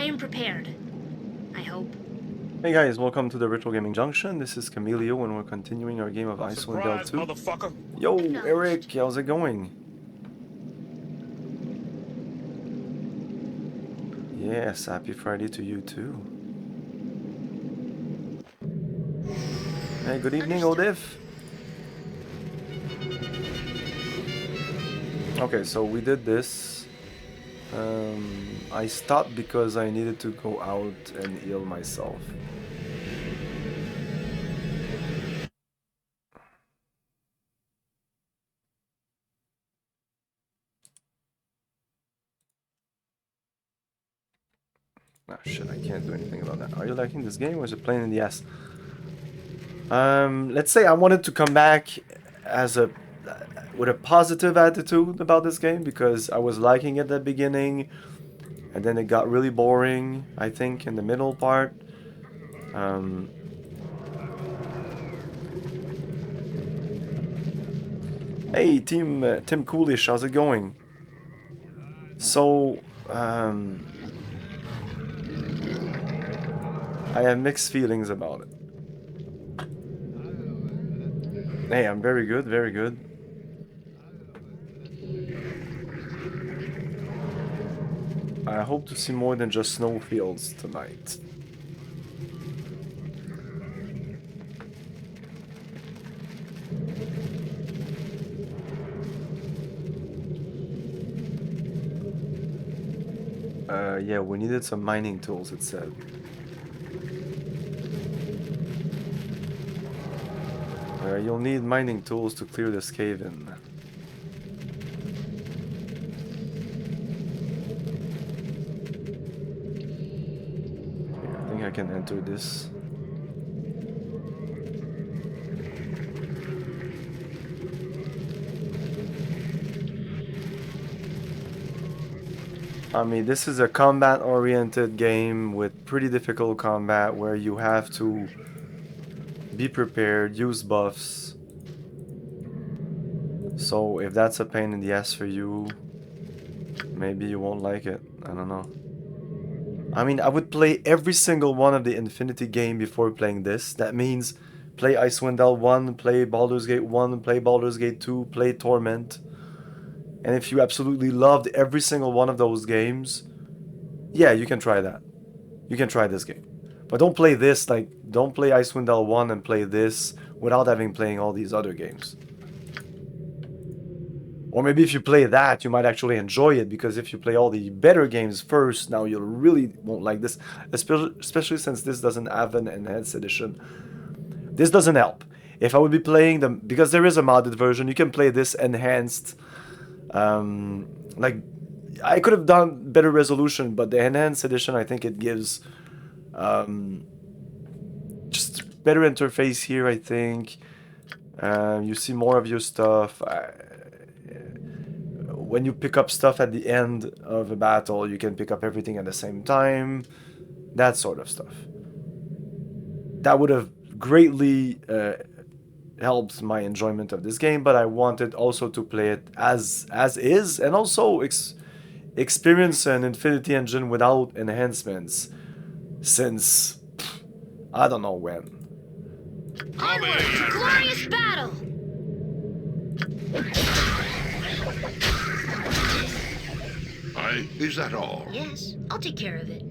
am prepared. I hope. Hey guys, welcome to the Retro Gaming Junction. This is Camilio and we're continuing our game of Icewind 2. Motherfucker. Yo, Eric, how's it going? Yes, happy Friday to you too. Hey, good evening, Odif. Okay, so we did this. I stopped because I needed to go out and heal myself. Ah shit, I can't do anything about that. Are you liking this game or is it plain in the ass? Let's say I wanted to come back as with a positive attitude about this game because I was liking it at the beginning and then it got really boring, I think, in the middle part. Hey, Tim Coolish, how's it going? So, I have mixed feelings about it. Hey, I'm very good, very good. I hope to see more than just snowfields tonight. Yeah, we needed some mining tools, it said. You'll need mining tools to clear this cave-in. I think I can enter this. I mean, this is a combat-oriented game with pretty difficult combat where you have to be prepared, use buffs. So if that's a pain in the ass for you, maybe you won't like it. I don't know. I mean, I would play every single one of the Infinity game before playing this. That means play Icewind 1, play Baldur's Gate 1, play Baldur's Gate 2, play Torment. And if you absolutely loved every single one of those games, yeah, you can try that. You can try this game. But don't play this, like, don't play Icewind 1 and play this without having playing all these other games. Or maybe if you play that, you might actually enjoy it, because if you play all the better games first, now you really won't like this, especially since this doesn't have an enhanced edition. This doesn't help. If I would be playing them, because there is a modded version, you can play this enhanced. Like, I could have done better resolution, but the enhanced edition, I think it gives just better interface here, I think. You see more of your stuff. When you pick up stuff at the end of a battle, you can pick up everything at the same time. That sort of stuff. That would have greatly helped my enjoyment of this game, but I wanted also to play it as is, and also experience an Infinity Engine without enhancements since I don't know when. Onward to glorious battle! Is that all? Yes, I'll take care of it.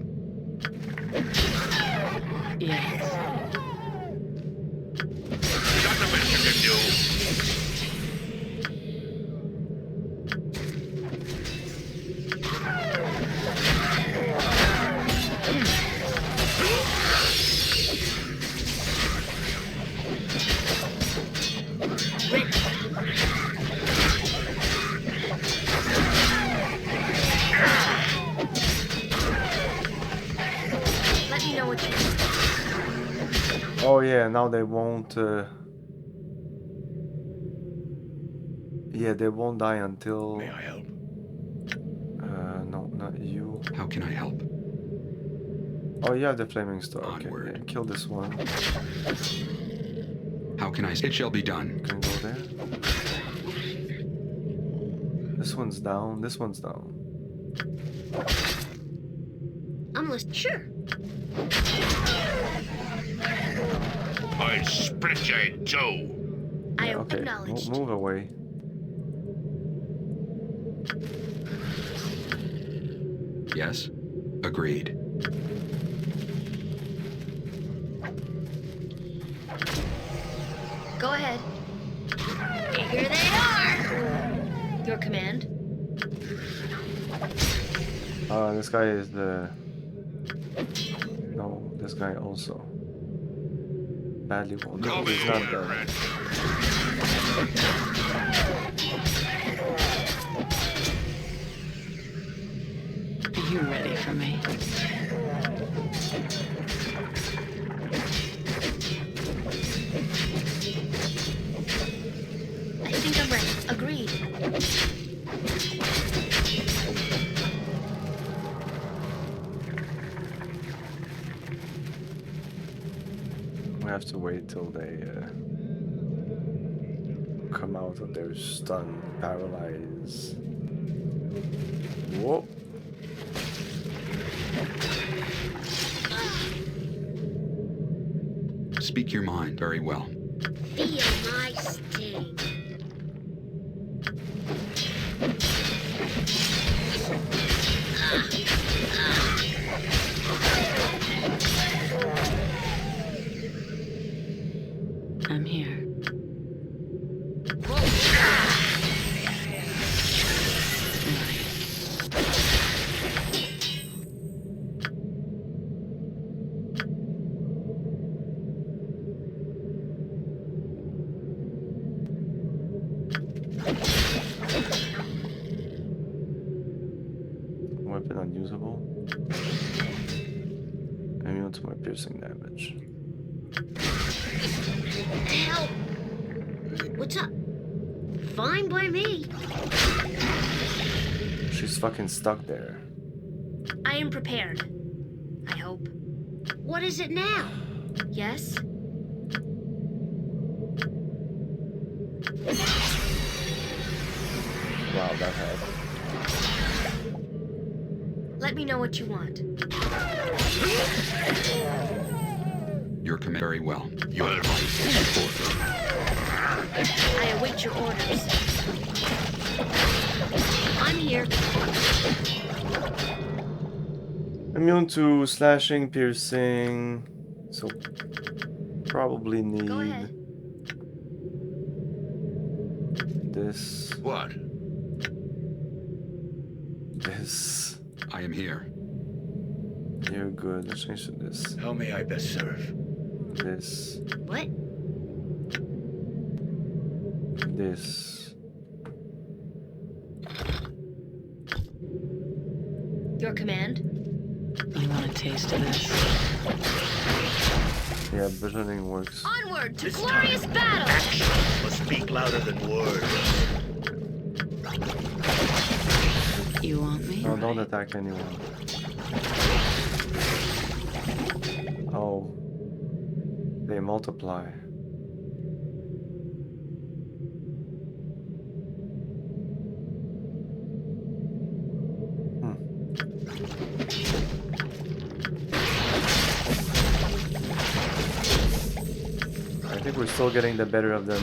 Yes. Got the best you can do. Let me know what you do. Oh yeah, now they won't. Yeah, they won't die until. May I help? No, not you. How can I help? Oh, you have the flaming star. Okay, Onward. yeah, kill this one. How can I? It shall be done. Can go there. This one's down. This one's down. I'm listening. Sure. I'll split you in two. I Yeah, okay. acknowledged. Move away. Yes? Agreed. Go ahead. Here they are! Your command? This guy is the... No, this guy also. Badly wounded. Come He's not here, dead. Red. Are you ready for me? I think I'm ready. Agreed. We have to wait till they come out of their stun, paralyze. Whoa! Speak your mind very well. Feel my sting. I'm here. Weapon unusable. Immune to my piercing damage. Help! What's up? Fine by me. She's fucking stuck there. I am prepared. I hope. What is it now? Yes? Wow, that had. Let me know what you want. Your command very well. Your Well, advice is important. I await your orders. I'm here. Immune to slashing, piercing. So probably need Go ahead. this. What? This. I am here. You're good. Let's change to this. How may I best serve? This. What? This. Your command? You want a taste of this? Yeah, burgeoning works. Onward to This glorious time, battle! Action must speak louder than words. You want me? No, don't attack anyone. Oh. They multiply. I think we're still getting the better of them.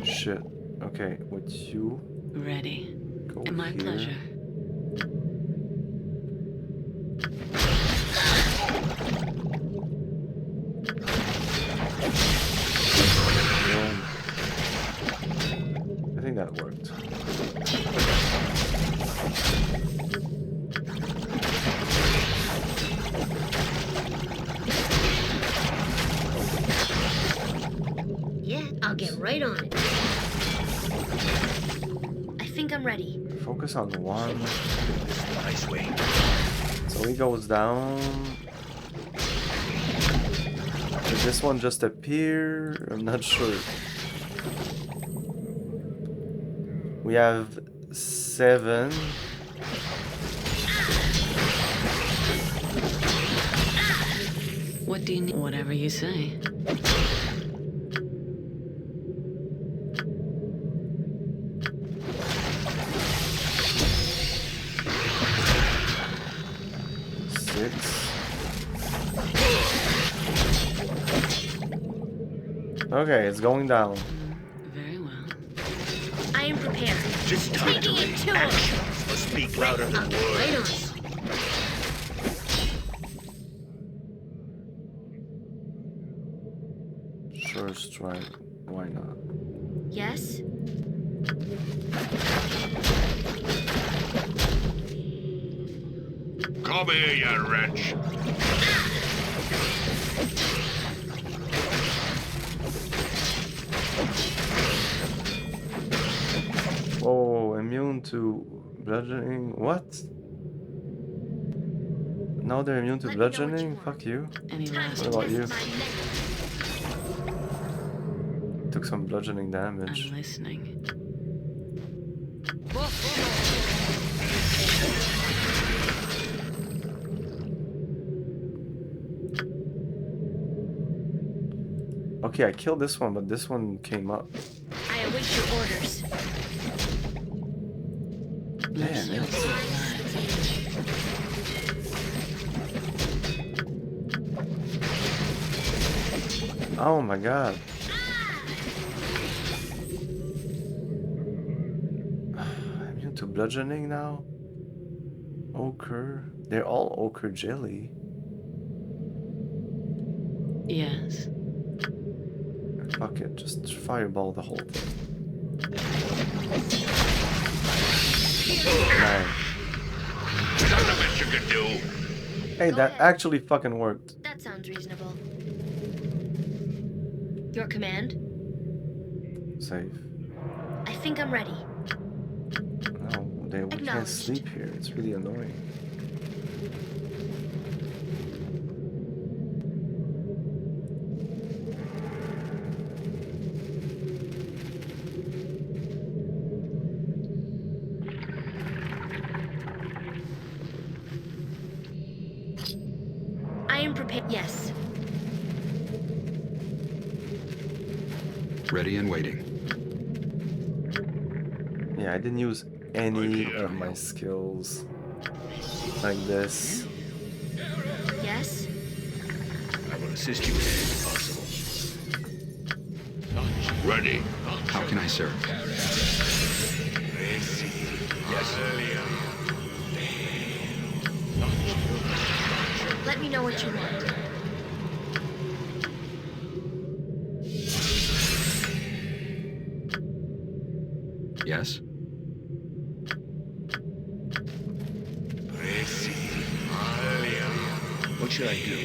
Shit. Okay, with you, Ready. go My here. pleasure. Boom. I think that worked. Yeah, I'll get right on it. I think I'm ready. Focus on one. Icewind. So he goes down. Did this one just appear? I'm not sure. We have 7. What do you need? Whatever you say. Okay, it's going down. Very well. I am prepared. Just talk to Taking me. it to him. Actions must speak louder than Right on. words. First try. Why not? Yes? Come here, you wretch. Oh, immune to bludgeoning. What? Now they're immune to Let me know what you bludgeoning? want. Fuck you. Any Time last to What about test you? my mettle. Took some bludgeoning I'm damage. listening. Okay, I killed this one, but this one came up. I await your orders. Let's Man, hope so. Oh my god. Immune to bludgeoning now? Ochre. They're all ochre jelly. Yes. Fuck it, just fireball the whole thing. Man. None of it you can do. Hey, Go that ahead. actually fucking worked. That sounds reasonable. Your command? Save. I think I'm ready. No, we can't Acknowledged. sleep here. It's really annoying. I am prepared. Yes. Ready and waiting. Yeah, I didn't use any Okay, of my skills like this. Yes? I will assist you as possible. Ready. How can I serve? Yes. Let me know what you want. Yes? What should I do?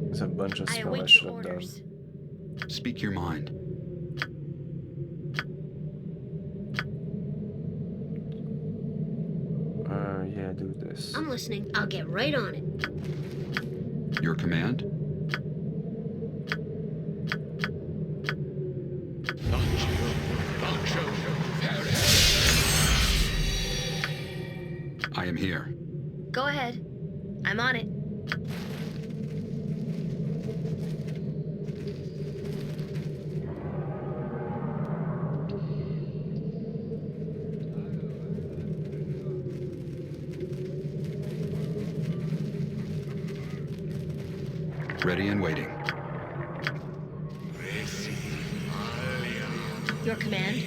There's a bunch of I spells I await should your have done. orders. Speak your mind. Yeah, do this. I'm listening. I'll get right on it. Your command? I am here. Go ahead. I'm on it. Ready and waiting. Your command?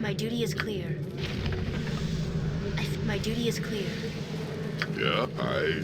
My duty is clear. My duty is clear. Yeah, I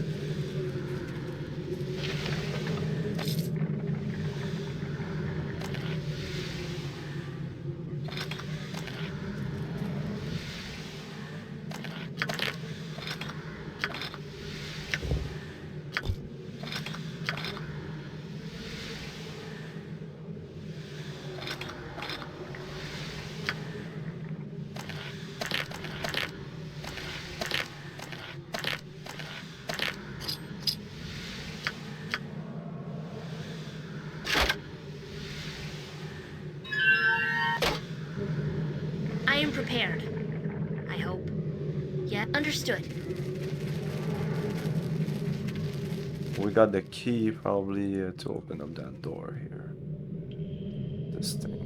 am prepared. I hope. Yeah, understood. We got the key probably to open up that door here. This thing.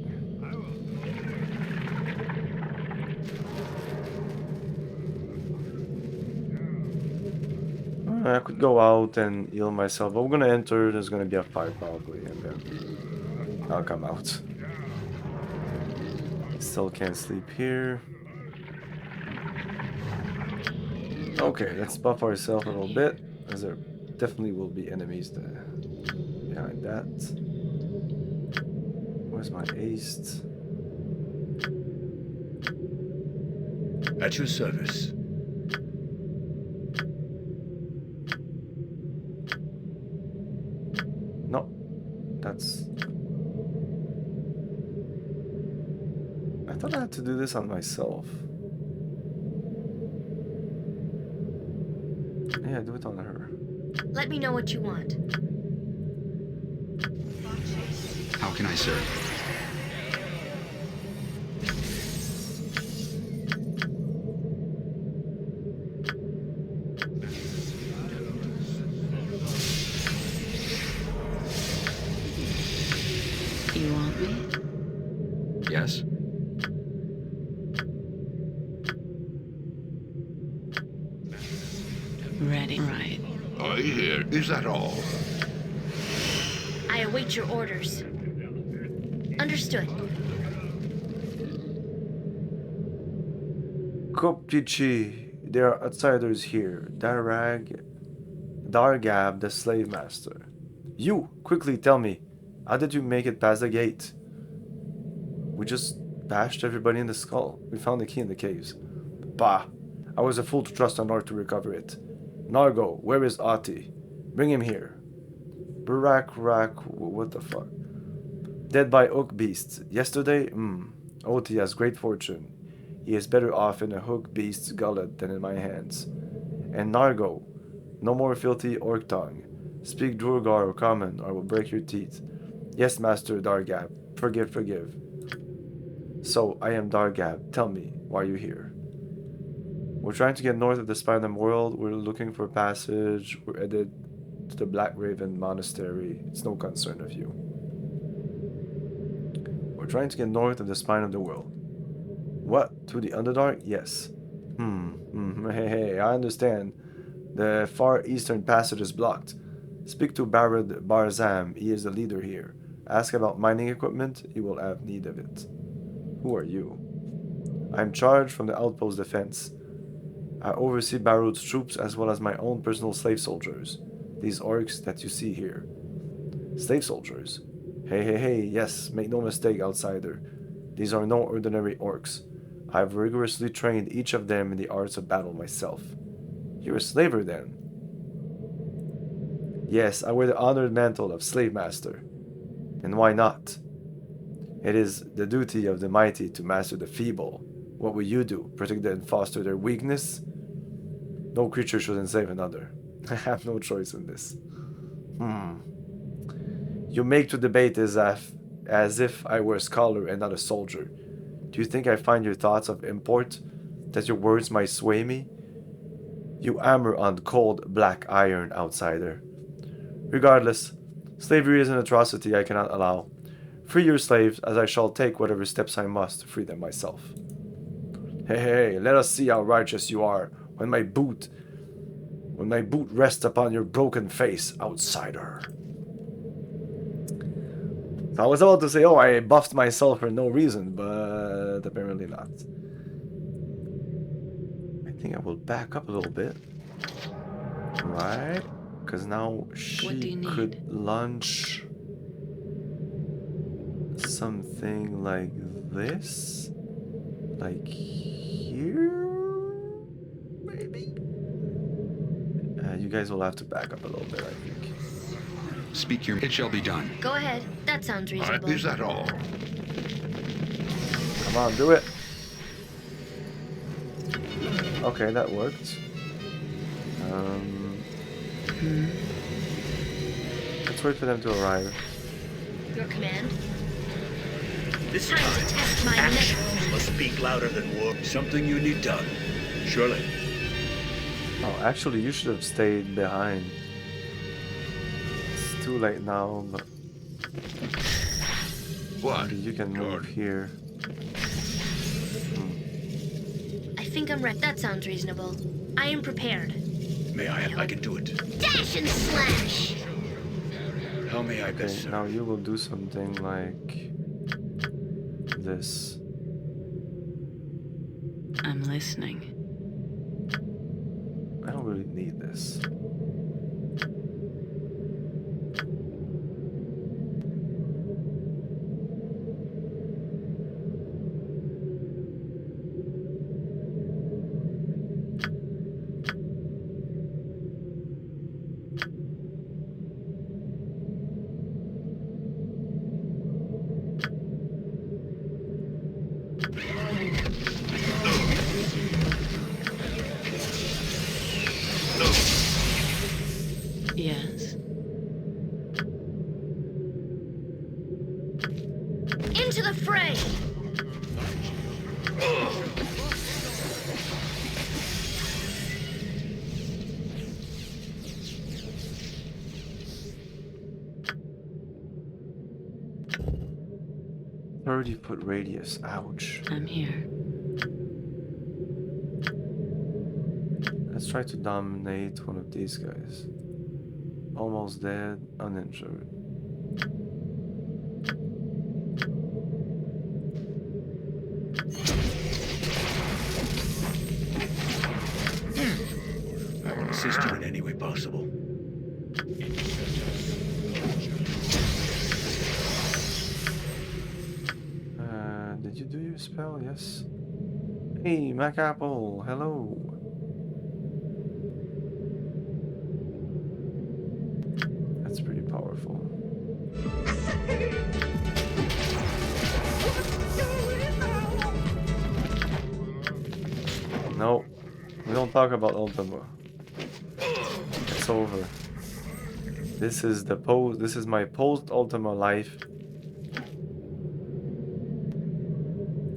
I could go out and heal myself, but we're gonna enter, there's gonna be a fight probably, and then I'll come out. Still can't sleep here. Okay, let's buff ourselves a little bit, as there definitely will be enemies there behind that. Where's my haste? At your service. No, that's... I thought I had to do this on myself. Yeah, do it on her. Let me know what you want. How can I serve? You want me? Yes? Ready. Right. I hear. Is that all? I await your orders. Understood. Koptichi, there are outsiders here. Dargab, the slave master. You, quickly tell me, how did you make it past the gate? We just bashed everybody in the skull. We found the key in the caves. Bah, I was a fool to trust on Art to recover it. Nargo, where is Ati? Bring him here. What the fuck? Dead by oak beasts. Yesterday? Oti has great fortune. He is better off in a hook beast's gullet than in my hands. And Nargo, no more filthy orc tongue. Speak Durgar or common, or I will break your teeth. Yes, Master Dargab. Forgive. So, I am Dargab. Tell me, why are you here? We're trying to get north of the Spider world. We're looking for passage. We're headed to the Black Raven Monastery. It's no concern of you. We're trying to get north of the spine of the world. What? To the Underdark? Yes. Hey, I understand. The far eastern passage is blocked. Speak to Barad Barzam. He is the leader here. Ask about mining equipment. He will have need of it. Who are you? I'm charged from the outpost defense. I oversee Barud's troops as well as my own personal slave soldiers. These orcs that you see here. Slave soldiers? Hey, yes, make no mistake, outsider. These are no ordinary orcs. I have rigorously trained each of them in the arts of battle myself. You're a slaver then? Yes, I wear the honored mantle of slave master. And why not? It is the duty of the mighty to master the feeble. What will you do? Protect them and foster their weakness? No creature should enslave another. I have no choice in this. You make to debate as if I were a scholar and not a soldier. Do you think I find your thoughts of import? That your words might sway me? You hammer on cold black iron, outsider. Regardless, slavery is an atrocity I cannot allow. Free your slaves, as I shall take whatever steps I must to free them myself. Hey, let us see how righteous you are when my boot rests upon your broken face, outsider. So I was about to say, oh, I buffed myself for no reason, but apparently not. I think I will back up a little bit. Right? Because now she could launch something like this. Like here? Maybe? You guys will have to back up a little bit, I think. Speak your... It shall be done. Go ahead. That sounds reasonable. Is that all? Come on, do it. Okay, that worked. Let's wait for them to arrive. Your command? This Time to test my actions must speak louder than words. Something you need done. Surely. Oh, actually, you should have stayed behind. It's too late now, but What? maybe you can move here. I think I'm ready. That sounds reasonable. I am prepared. May I can do it. Dash and slash! How may I Okay, best serve? now you will do something like this. I'm listening. I don't really need this. Yes. Into the fray! .30-foot radius. Ouch. I'm here. Let's try to dominate one of these guys. Almost dead, uninjured. I will assist you in any way possible. Did you do your spell? Yes. Hey, Macapple, hello. That's pretty powerful. No, we don't talk about Ultima. It's over. This is the post. This is my post Ultima life.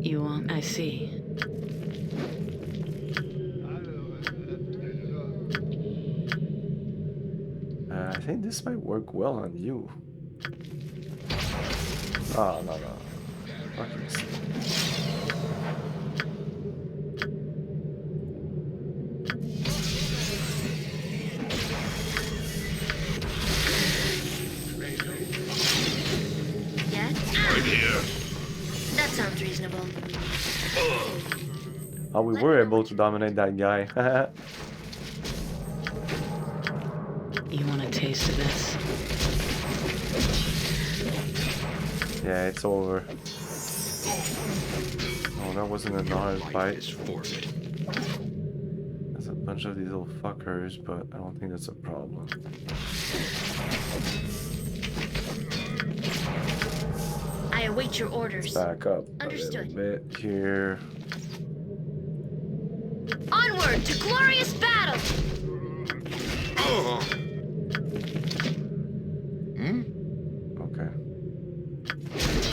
You want? I see. I think this might work well on you. Oh, no. Fucking sick. Yes? Right here. That sounds reasonable. Oh, we were able to dominate that guy. You want a taste of this? Yeah, it's over. Oh, that wasn't a hard Life fight. is forfeit. There's a bunch of these little fuckers, but I don't think that's a problem. I await your orders. Back up Understood. a little bit here. Onward to glorious battle! Oh. Okay.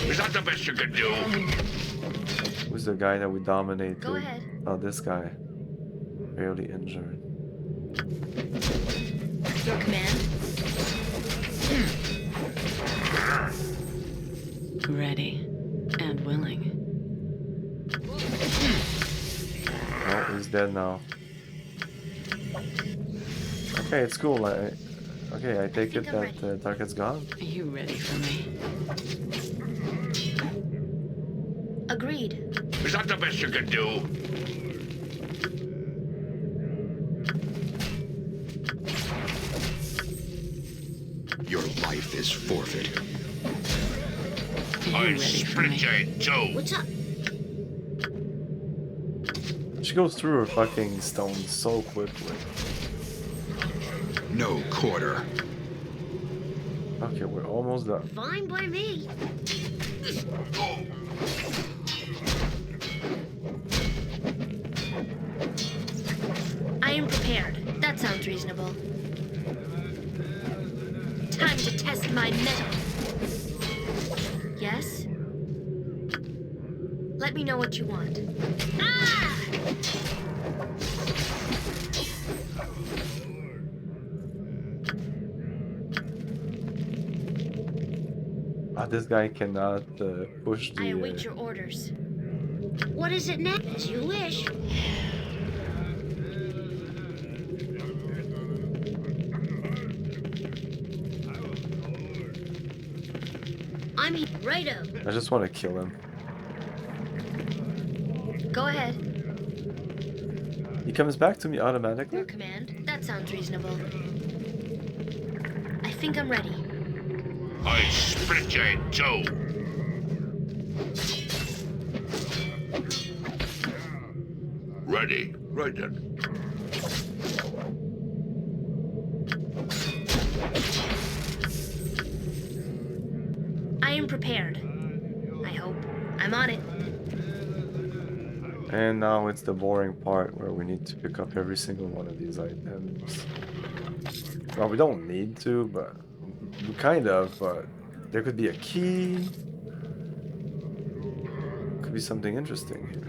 Is that the best you can do? Who's the guy that we dominated? Go ahead. Oh, this guy. Barely injured. Your command? Ready and willing. Oh, he's dead now. Okay, it's cool. Okay, I take it I'm that the target's gone. Are you ready for me? Agreed. Is that the best you can do? Your life is forfeit. Are you ready for me? in two. What's up? She goes through her fucking stones so quickly. No quarter. Okay, we're almost done. Fine by me. I am prepared. That sounds reasonable. Time to test my mettle. Yes? Let me know what you want. Ah! This guy cannot push I the. await your orders. What is it now? As you wish. I'm here. Righto. I just want to kill him. Go ahead. He comes back to me automatically? Your command. That sounds reasonable. I think I'm ready. Icewind, Joe. Ready. Right then. I am prepared. I hope. I'm on it. And now it's the boring part where we need to pick up every single one of these items. Well, we don't need to, but we kind of, but there could be a key. Could be something interesting here.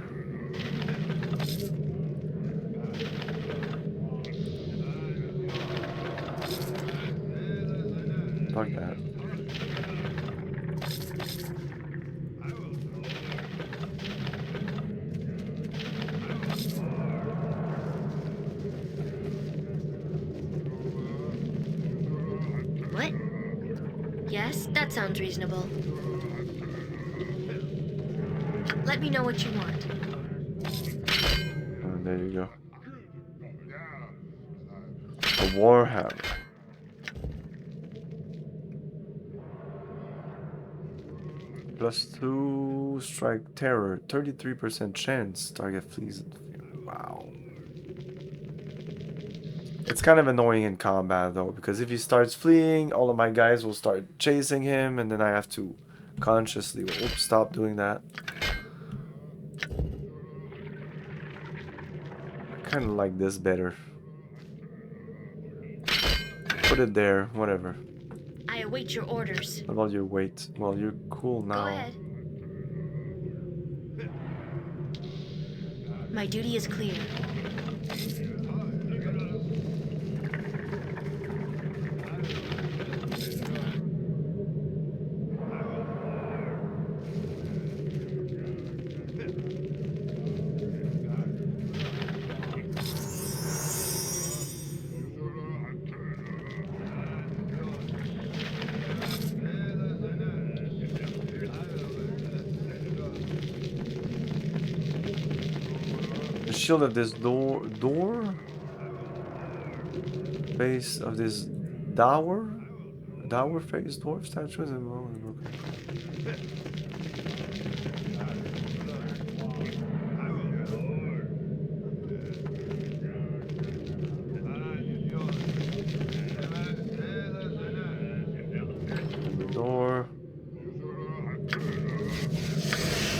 Fuck that. What? Yes, that sounds reasonable. Let me know what you want. There you go. A warhammer. +2 strike terror, 33% chance target flees. Wow. It's kind of annoying in combat though, because if he starts fleeing, all of my guys will start chasing him, and then I have to consciously stop doing that. I kind of like this better. Put it there, whatever. I await your orders. What about your weight? Well, you're cool now. Go ahead. My duty is clear. Shield of this door base of this dower face dwarf statues and door.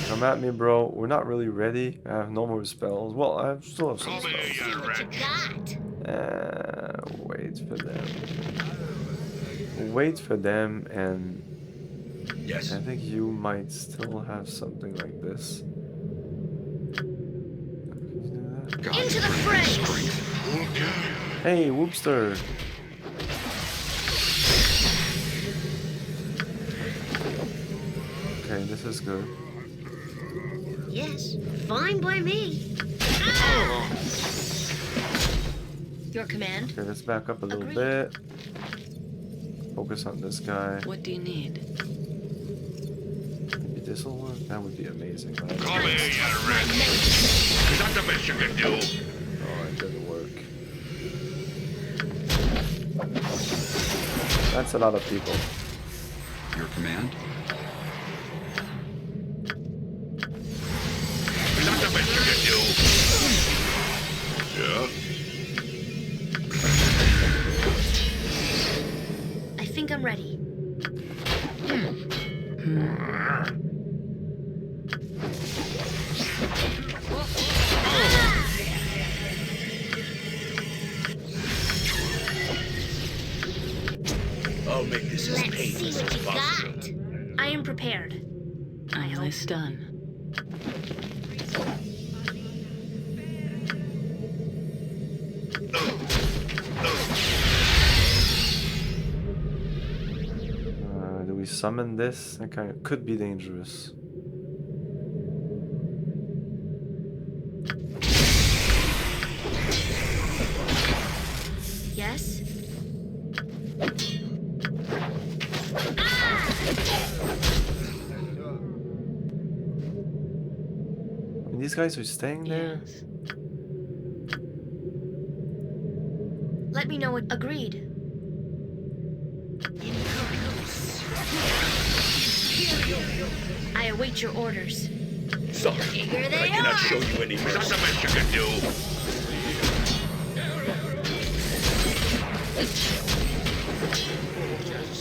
Come at me, bro. We're not really ready. I have no more spells. Well, I still have some spells. See what you got. Wait for them. Wait for them, and Yes. I think you might still have something like this. Can you do that? God, Into the bring fray. strength. Hey, Whoopster! Okay, this is good. Yes, fine by me. Your command. Okay, let's back up a little Agreed. bit. Focus on this guy. What do you need? Maybe this will work. That would be amazing. Right? Come here, you wretch. Is that the best you can do? Oh, it didn't work. That's a lot of people. Your command? Is that the best you can do? Yeah? I think I'm ready. I'll make this as Let's see painless what as you possible. got. I am prepared. Almost done. Do we summon this? That kind of could be dangerous. Yes? guys are staying there? Yes. Let me know what agreed. I await your orders. Sorry, Here but they I cannot are. show you any mercy. That's the best you can do.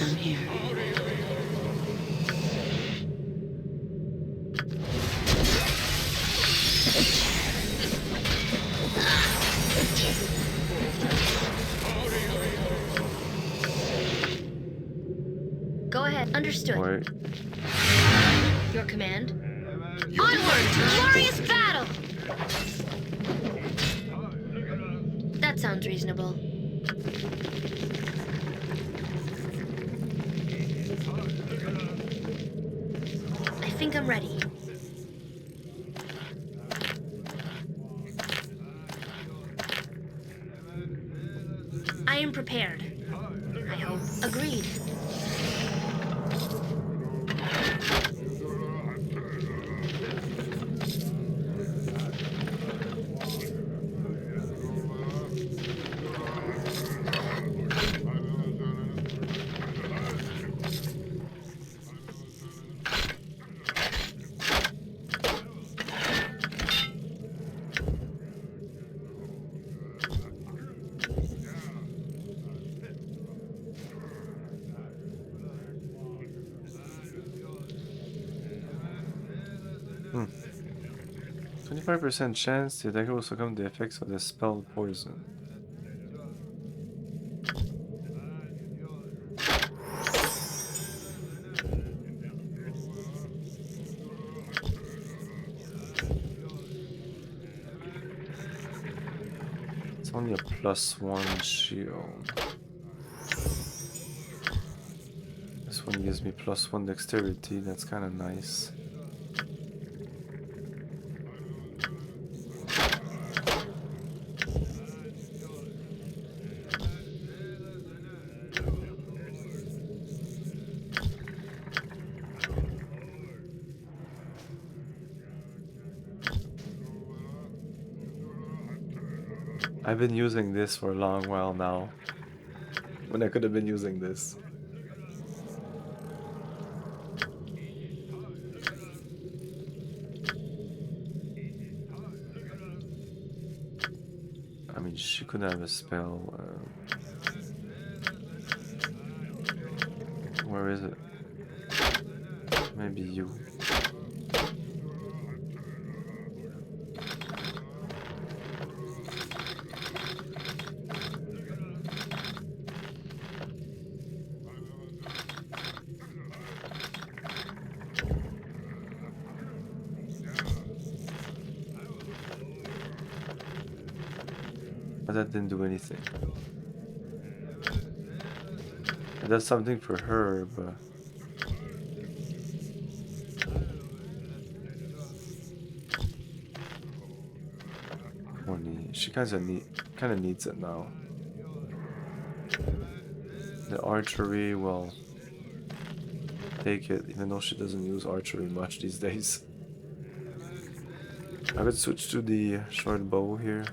I'm here. Go ahead. Understood. Wait. Your command. Onward to glorious battle! That sounds reasonable. I think I'm ready. I am prepared. I hope. Agreed. Hmm. 25% chance the attacker will succumb to the effects of the spell poison. It's only a +1 shield. This one gives me +1 dexterity, that's kinda nice. I've been using this for a long while now, when I could have been using this. I mean, she could have a spell. Where is it? Maybe you. But that didn't do anything. It does something for her, but... She kinda needs it now. The archery, well... Take it, even though she doesn't use archery much these days. I could switch to the short bow here.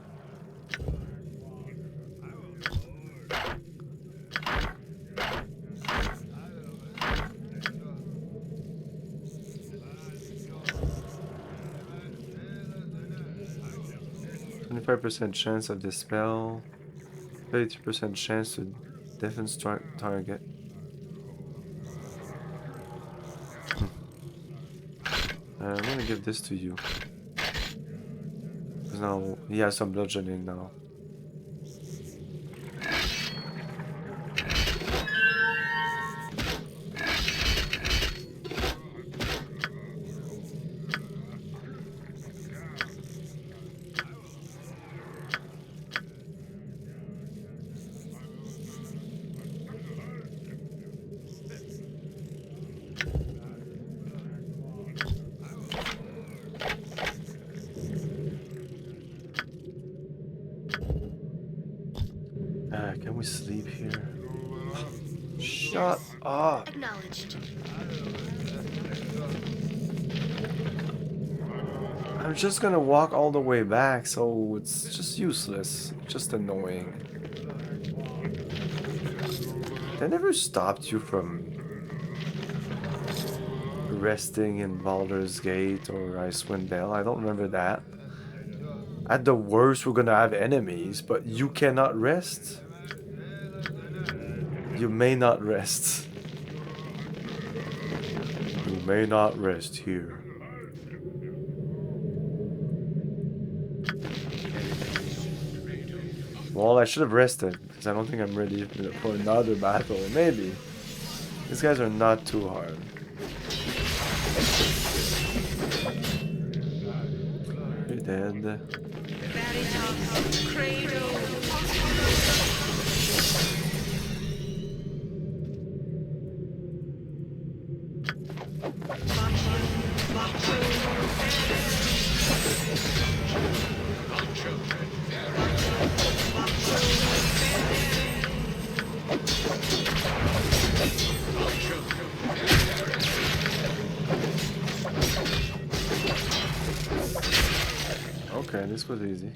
%25% chance of dispel, 32% chance to deafen target. I'm gonna give this to you. Because now he has some bludgeoning now. Can we sleep here? Shut up! Acknowledged. I'm just gonna walk all the way back, so it's just useless. Just annoying. They never stopped you from resting in Baldur's Gate or Icewind Dale. I don't remember that. At the worst, we're gonna have enemies, but you cannot rest. You may not rest. You may not rest here. Well, I should have rested, because I don't think I'm ready for another battle. Maybe. These guys are not too hard. You're dead. Okay, this was easy.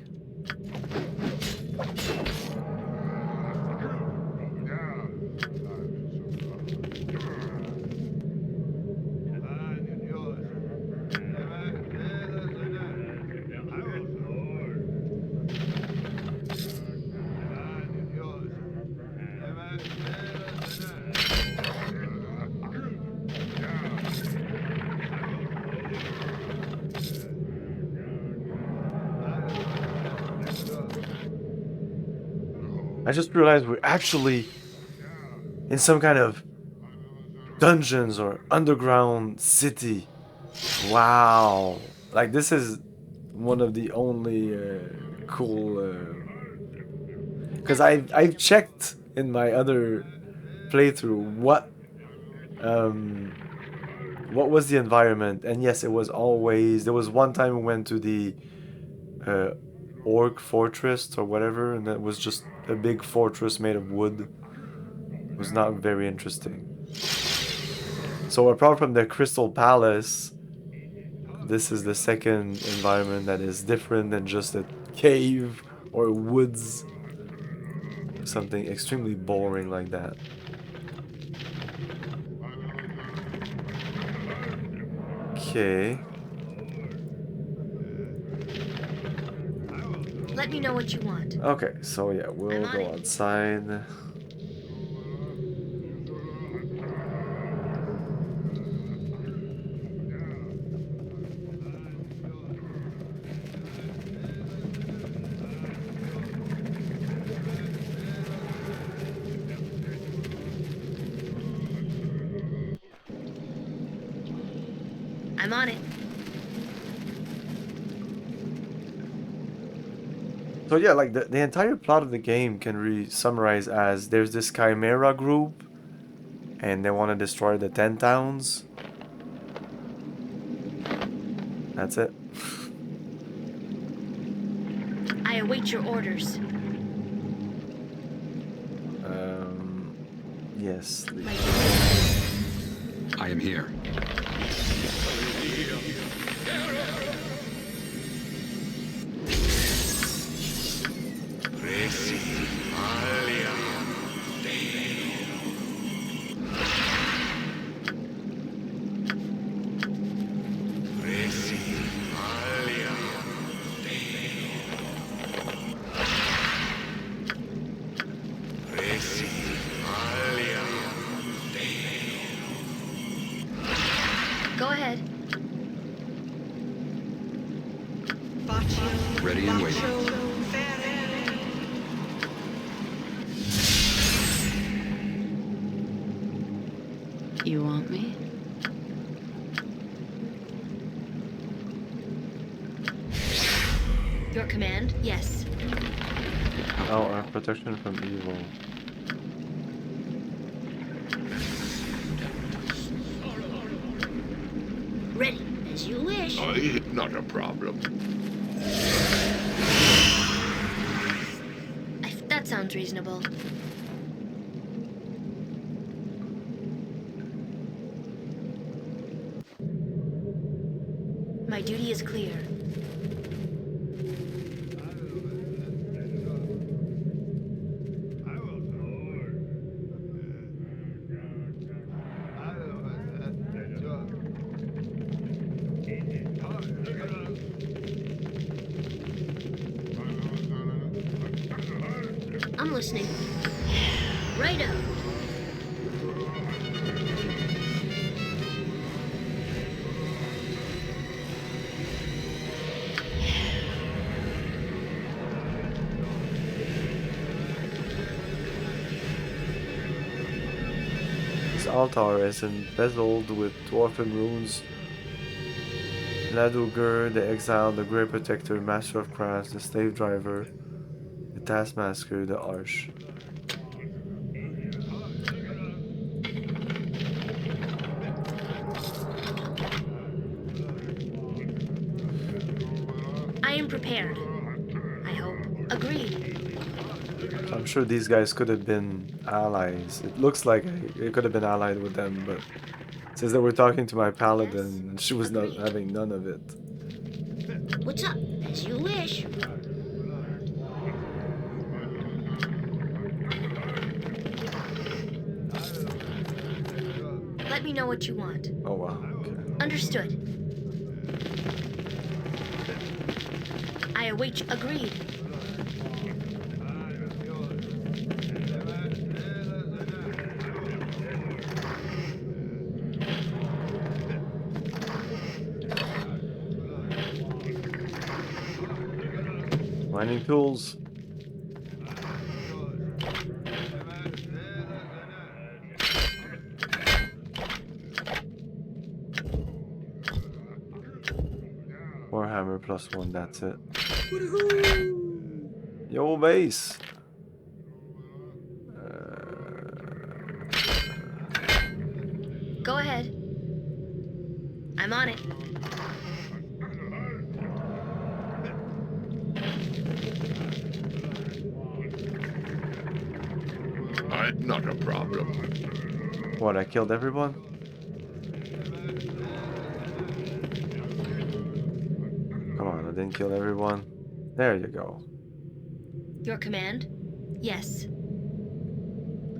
I just realized we're actually in some kind of dungeons or underground city. Wow. Like, this is one of the only cool... Because I've checked in my other playthrough what was the environment, and yes, it was always... There was one time we went to the Orc Fortress or whatever, and that was just a big fortress made of wood. It was not very interesting. So apart from the Crystal Palace, this is the second environment that is different than just a cave or woods. Something extremely boring like that. Okay. Let me know what you want. Okay, so yeah, we'll go outside. I'm on it. So yeah, like the entire plot of the game can be summarized as there's this Chimera group and they want to destroy the 10 towns. That's it. I await your orders. Yes. I am here. Go ahead. Ready and waiting. You want me? Your command? Yes. Oh, our protection from evil. Ready, as you wish. Not a problem. That sounds reasonable. My duty is clear. I'm listening. Right up. This altar is embezzled with dwarven runes. Laduger, the exile, the Grey Protector, Master of Crafts, the Slave Driver, the Taskmaster, the Arch. I am prepared. I hope. Agreed. I'm sure these guys could have been allies. It looks like it could have been allied with them, but it says that we're talking to my paladin and she was not having none of it. What's up? As you wish. Let me know what you want. Oh wow, okay. Understood. I await you. Agreed. Mining tools. Warhammer +1, that's it. Yo, base! Go ahead. I'm on it. Not a problem. What, I killed everyone? Come on, I didn't kill everyone. There you go. Your command? Yes.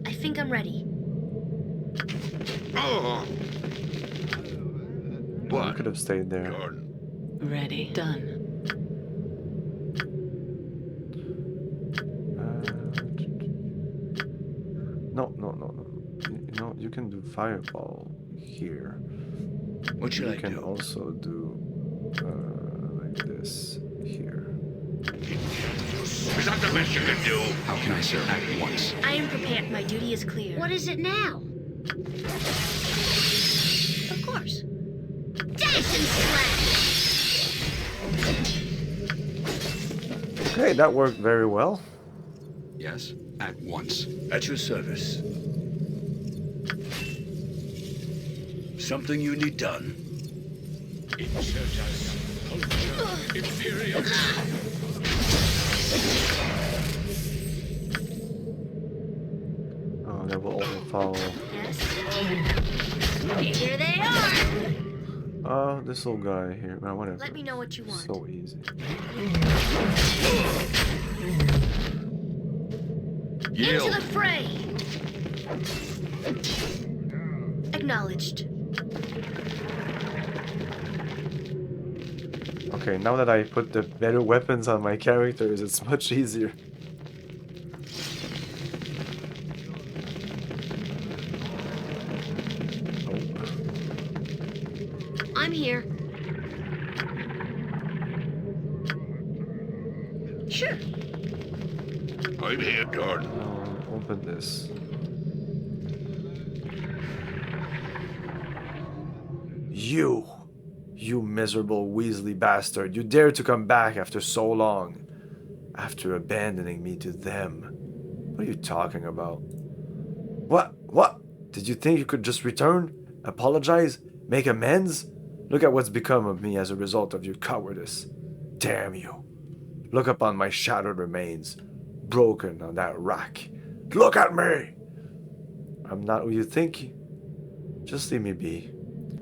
I think I'm ready. Oh! I What? could have stayed there. Done. Ready. Done. No. You know, you can do fireball here. What should I You can do? also do like this here. Is that the best you can do? How can I serve? At once. I am prepared. My duty is clear. What is it now? Of course. Dash and slash! Okay, that worked very well. Yes. At once. At your service. Something you need done. Oh, they will all follow. Yes. Here they are! Oh, this little guy here. Well, whatever. Let me know what you want. So easy. Into the fray! Acknowledged. Okay, now that I put the better weapons on my characters, it's much easier. I'm here. Sure. I'm here, Done. Now, open this. You miserable Weasley bastard. You dare to come back after so long. After abandoning me to them. What are you talking about? What? Did you think you could just return? Apologize? Make amends? Look at what's become of me as a result of your cowardice. Damn you. Look upon my shattered remains, broken on that rack. Look at me! I'm not who you think. Just leave me be.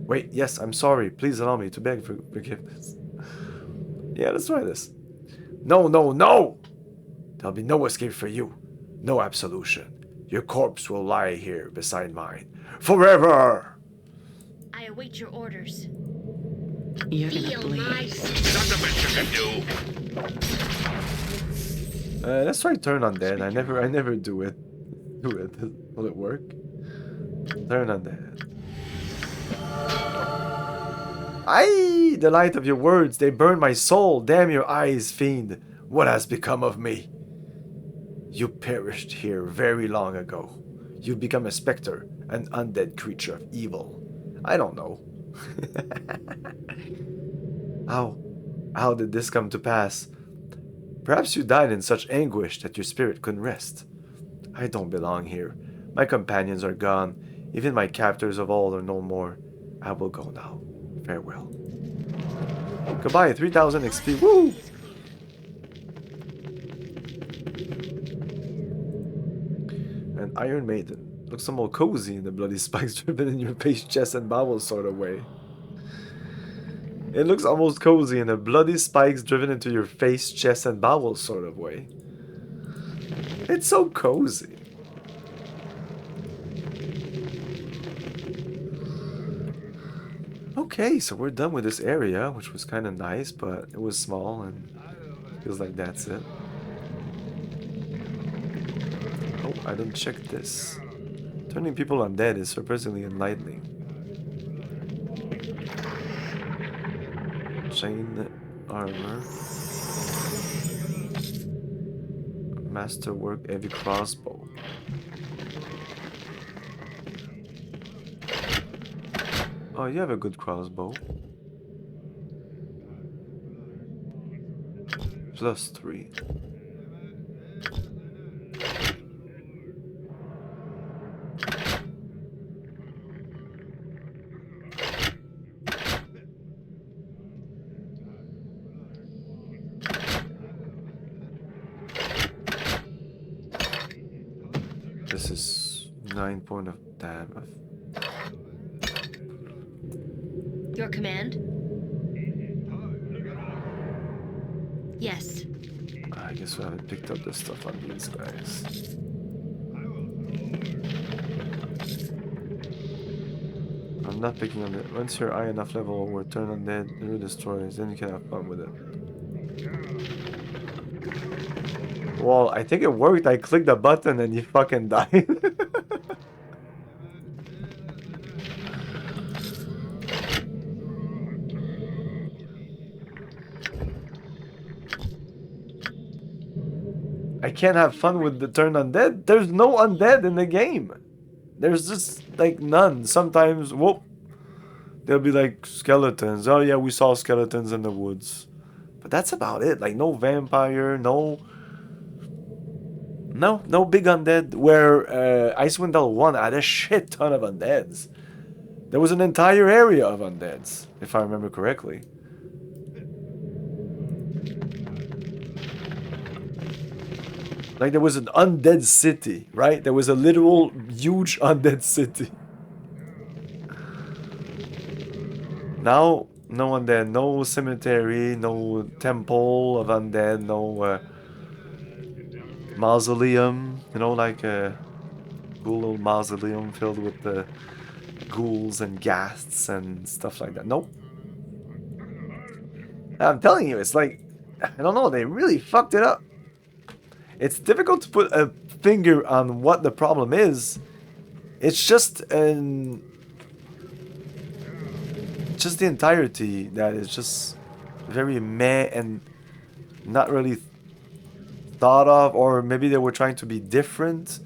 Wait, yes, I'm sorry. Please allow me to beg for forgiveness. Yeah, let's try this. No! There'll be no escape for you. No absolution. Your corpse will lie here beside mine. Forever! I await your orders. You're gonna Feel bleed. nice. Is that the best you can do? Let's try turn undead. I never do it. Do it. Will it work? Turn undead. Aye! The light of your words, they burn my soul. Damn your eyes, fiend. What has become of me? You perished here very long ago. You become a specter, an undead creature of evil. I don't know. How did this come to pass? Perhaps you died in such anguish that your spirit couldn't rest. I don't belong here. My companions are gone. Even my captors of old are no more. I will go now. Farewell. Goodbye, 3000 XP. Woo! An Iron Maiden. Looks some more cozy in the bloody spikes driven in your face, chest, and bowels sort of way. It looks almost cozy in a bloody spikes driven into your face, chest, and bowels sort of way. It's so cozy. Okay, so we're done with this area, which was kind of nice, but it was small and feels like that's it. Oh, I didn't check this. Turning people undead is surprisingly enlightening. Chain armor. Masterwork heavy crossbow. Oh, you have a good crossbow. +3. This is 9 point of damage. Your command? Yes. I guess we haven't picked up the stuff on these guys. I'm not picking on it. Once you're high enough level or turn undead, you destroy, then you can have fun with it. Well, I think it worked. I clicked the button and you fucking died. I can't have fun with the turn undead. There's no undead in the game. There's just like none. Sometimes, whoop, there'll be like skeletons. Oh yeah, we saw skeletons in the woods. But that's about it. Like no vampire, no big undead. Where Icewind 1 had a shit ton of undeads. There was an entire area of undeads, if I remember correctly. Like there was an undead city, right? There was a literal huge undead city. Now, no undead, no cemetery, no temple of undead, no mausoleum, you know, like a cool little mausoleum filled with the ghouls and ghasts and stuff like that. Nope. I'm telling you, it's like, I don't know, they really fucked it up. It's difficult to put a finger on what the problem is. It's just the entirety that is just very meh and not really thought of, or maybe they were trying to be different.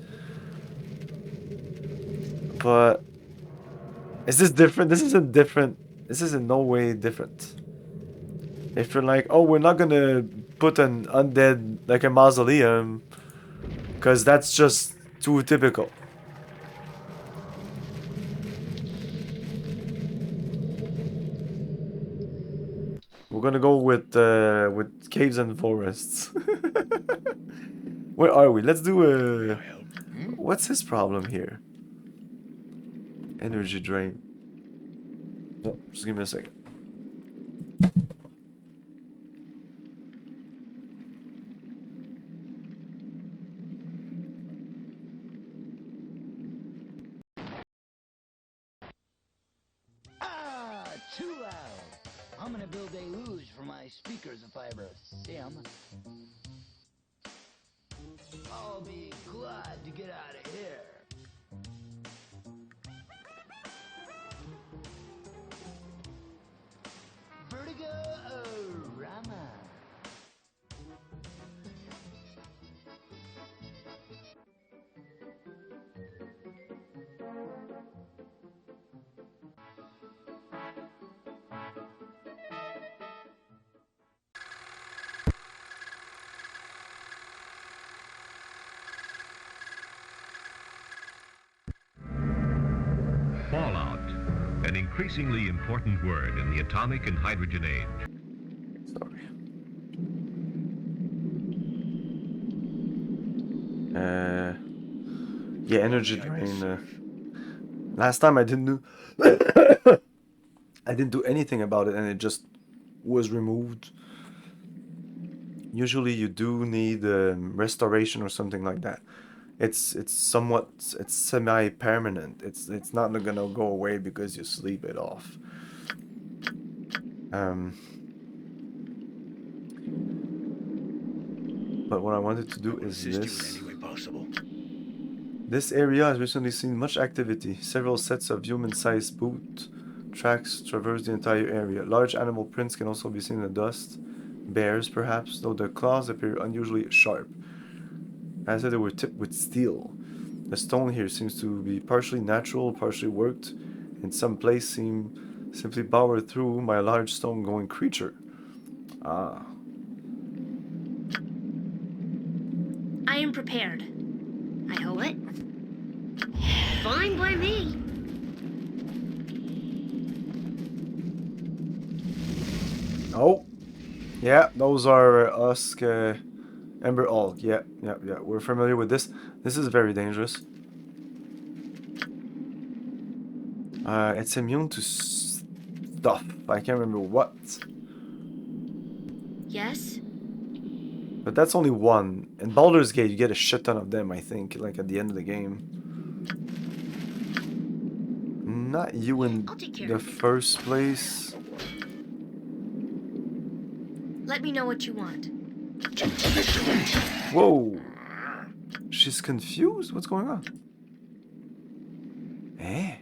But is this different? This isn't different. This is in no way different. If you're like, oh, we're not gonna put an undead, like a mausoleum, because that's just too typical. We're gonna go with caves and forests. Where are we? Let's do a... What's his problem here? Energy drain. Oh, just give me a second. Too loud. I'm gonna build a luge for my speakers if I ever see 'em. ride to get out of here. Vertigo-rama. Fallout, an increasingly important word in the atomic and hydrogen age. Sorry. Yeah, energy drain. Last time I didn't do I didn't do anything about it, and it just was removed. Usually, you do need restoration or something like that. It's semi-permanent. It's not gonna go away because you sleep it off. But what I wanted to do is Assist this. you in any way possible. This area has recently seen much activity. Several sets of human-sized boot tracks traverse the entire area. Large animal prints can also be seen in the dust. Bears, perhaps, though the claws appear unusually sharp, as if they were tipped with steel. The stone here seems to be partially natural, partially worked. In some place seem simply bowered through by a large stone-going creature. Ah. I am prepared. I hope it. Fine by me. Oh. Yeah, those are Usk, Ember Hulk. Yeah. We're familiar with this. This is very dangerous. It's immune to stuff. I can't remember what. Yes? But that's only one. In Baldur's Gate, you get a shit ton of them, I think, like at the end of the game. Not you in I'll take care the of it. first place. Let me know what you want. Whoa! She's confused? What's going on? Eh?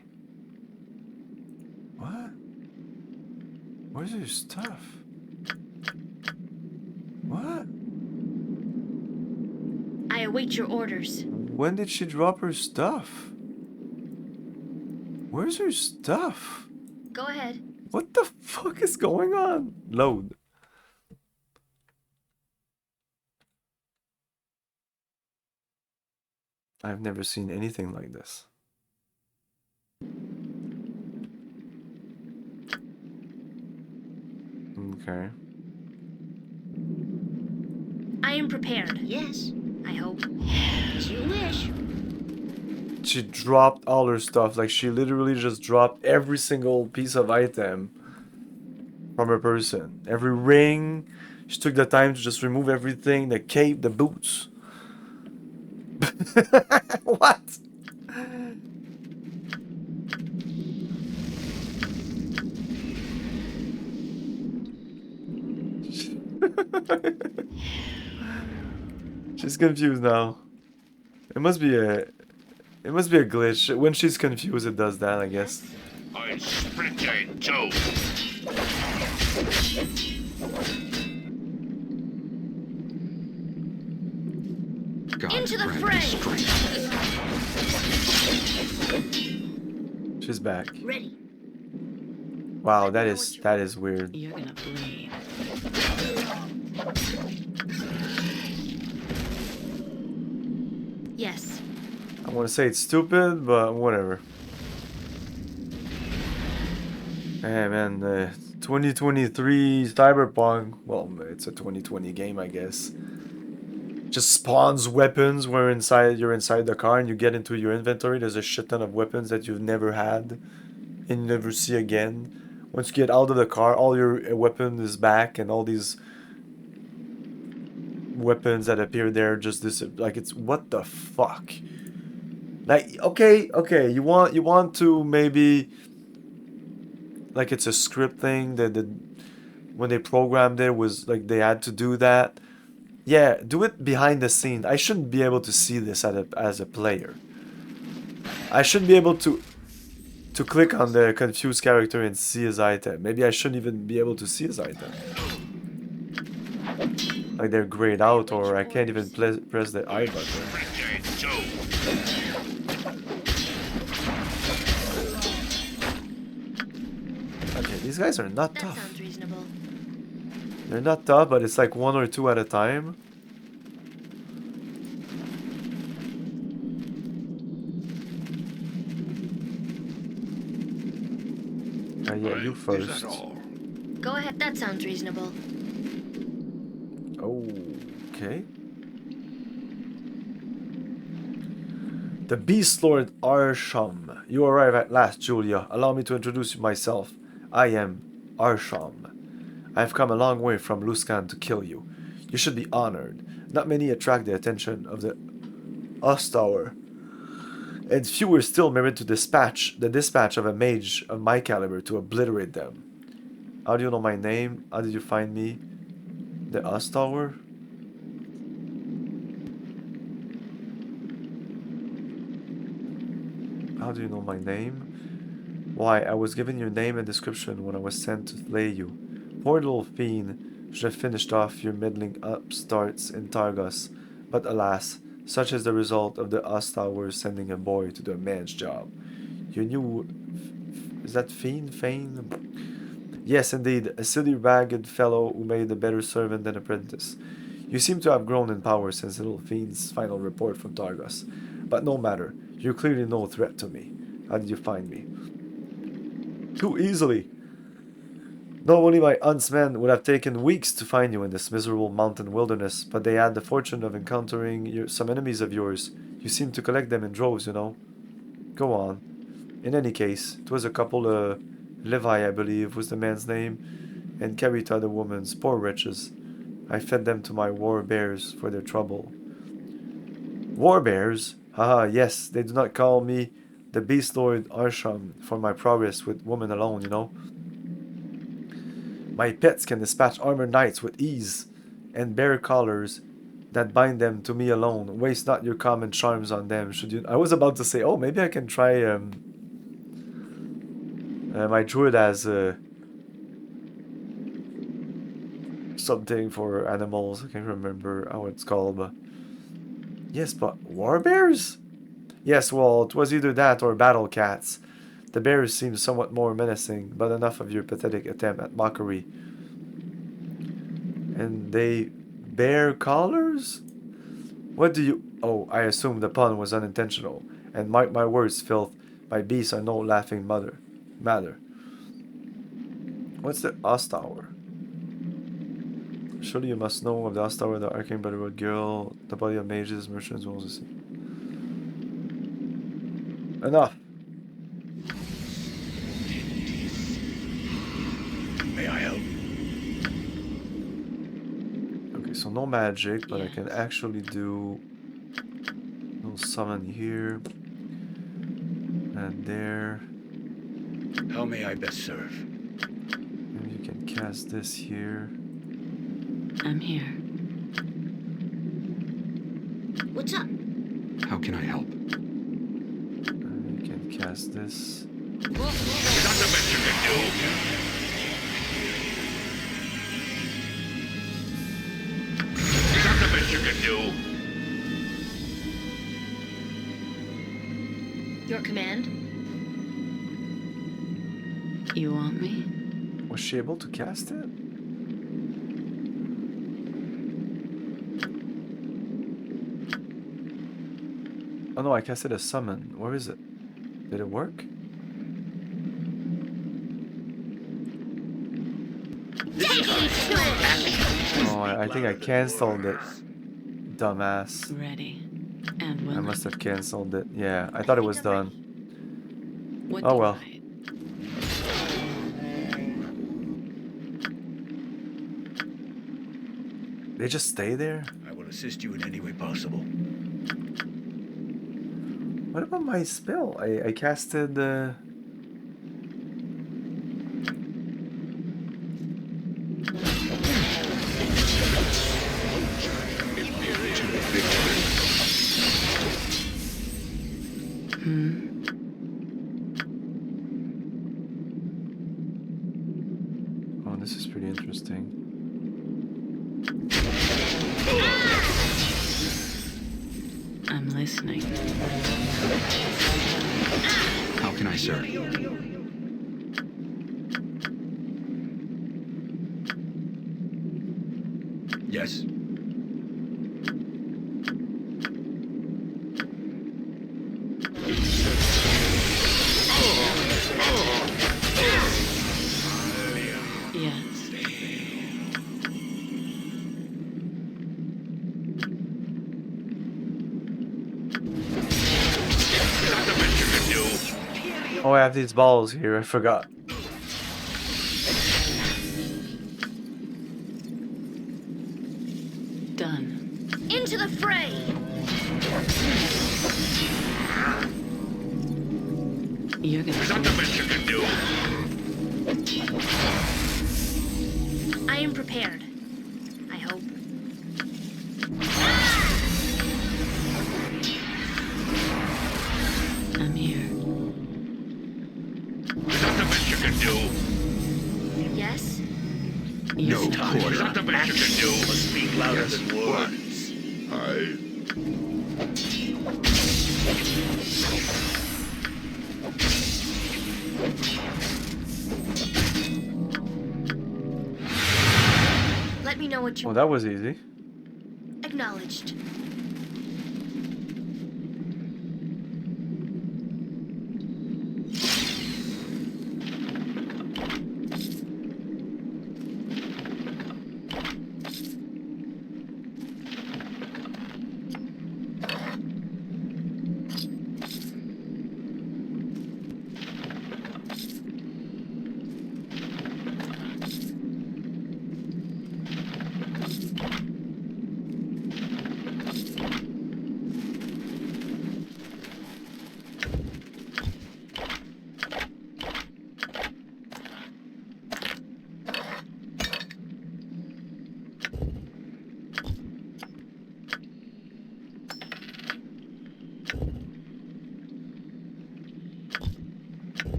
What? Where's your stuff? What? I await your orders. When did she drop her stuff? Where's her stuff? Go ahead. What the fuck is going on? Load. I've never seen anything like this. Okay. I am prepared. Yes, I hope. As you wish. She dropped all her stuff. Like, she literally just dropped every single piece of item from her person. Every ring. She took the time to just remove everything. The cape, the boots. What? She's confused now. It must be a glitch. When she's confused, it does that, I guess. I split you in two. God Into the grant fray. me strength. She's back. Ready. Wow, that is weird. You're gonna bleed. Yes. I want to say it's stupid, but whatever. Hey man, 2023 Cyberpunk, well, it's a 2020 game, I guess. Just spawns weapons where you're inside the car and you get into your inventory. There's a shit ton of weapons that you've never had and you never see again. Once you get out of the car, all your weapon is back, and all these weapons that appear there just like, it's what the fuck. Like, okay, you want to maybe, like, it's a script thing that when they programmed it was like they had to do that, Yeah, do it behind the scene. I shouldn't be able to see this as a player. I shouldn't be able to click on the confused character and see his item. Maybe I shouldn't even be able to see his item. Like they're grayed out, or I can't even press the I button. Sprinter Joe. Okay, these guys are not That tough. sounds reasonable. They're not tough, but it's like 1 or 2 at a time. Yeah, you Is first. that all? Go ahead. That sounds reasonable. Okay. The Beast Lord Arsham. You arrive at last, Julia. Allow me to introduce myself. I am Arsham. I have come a long way from Luskan to kill you. You should be honored. Not many attract the attention of the Ostower, and fewer still merit to the dispatch of a mage of my caliber to obliterate them. How do you know my name? How did you find me? The Ostower? How do you know my name? Why, I was given your name and description when I was sent to slay you. Poor little fiend should have finished off your middling upstarts in Targos, but alas, such is the result of the Ostower sending a boy to do a man's job. You knew... Is that fiend? Fane? Yes, indeed, a silly ragged fellow who made a better servant than apprentice. You seem to have grown in power since little fiend's final report from Targos. But no matter, you're clearly no threat to me. How did you find me? Too easily. Not only my huntsmen would have taken weeks to find you in this miserable mountain wilderness, but they had the fortune of encountering some enemies of yours. You seem to collect them in droves, you know. Go on. In any case, it was a couple, Levi, I believe, was the man's name, and Carita the woman's, poor wretches. I fed them to my war bears for their trouble. War bears? Haha, yes, they do not call me the Beast Lord Arsham for my progress with women alone, you know. My pets can dispatch armored knights with ease, and bear collars that bind them to me alone. Waste not your common charms on them, should you... I was about to say, oh, maybe I can try, my druid as, something for animals. I can't remember how it's called, but... Yes, but war bears? Yes, well, it was either that or battle cats. The bears seem somewhat more menacing, but enough of your pathetic attempt at mockery. And they bear collars? What do you... Oh, I assume the pun was unintentional. And mark my words, filth. My beasts are no laughing matter. What's the Ostower? Surely you must know of the Ostower, the Arcane Brotherhood Girl, the body of mages, merchants, Moses. Enough. May I help? Okay, so no magic, but I can actually do no summon here and there. How may I best serve? Maybe you can cast this here. I'm here. What's up? How can I help? And you can cast this. Is that the best you can do? Is that the best you can do? Your command? You want me? Was she able to cast it? Oh no, I casted a summon. Where is it? Did it work? Oh, I think I cancelled it. Dumbass. Ready. And I willing. must have cancelled it. Yeah, I thought it was done. What Oh do well. I- They just stay there? I will assist you in any way possible. What about my spell? I casted Oh, this is pretty interesting. I'm listening. How can I serve? Yes. Yes. Not the best you can do. Oh, I have these balls here. I forgot. Done. Into the fray! You're Not gonna. the best you can do. I am prepared. I hope. I'm here. Not the best you can do. Yes? You said It's not the best you can do. Must speak louder Yes. than words. Let me know what you Oh, that was easy. acknowledged.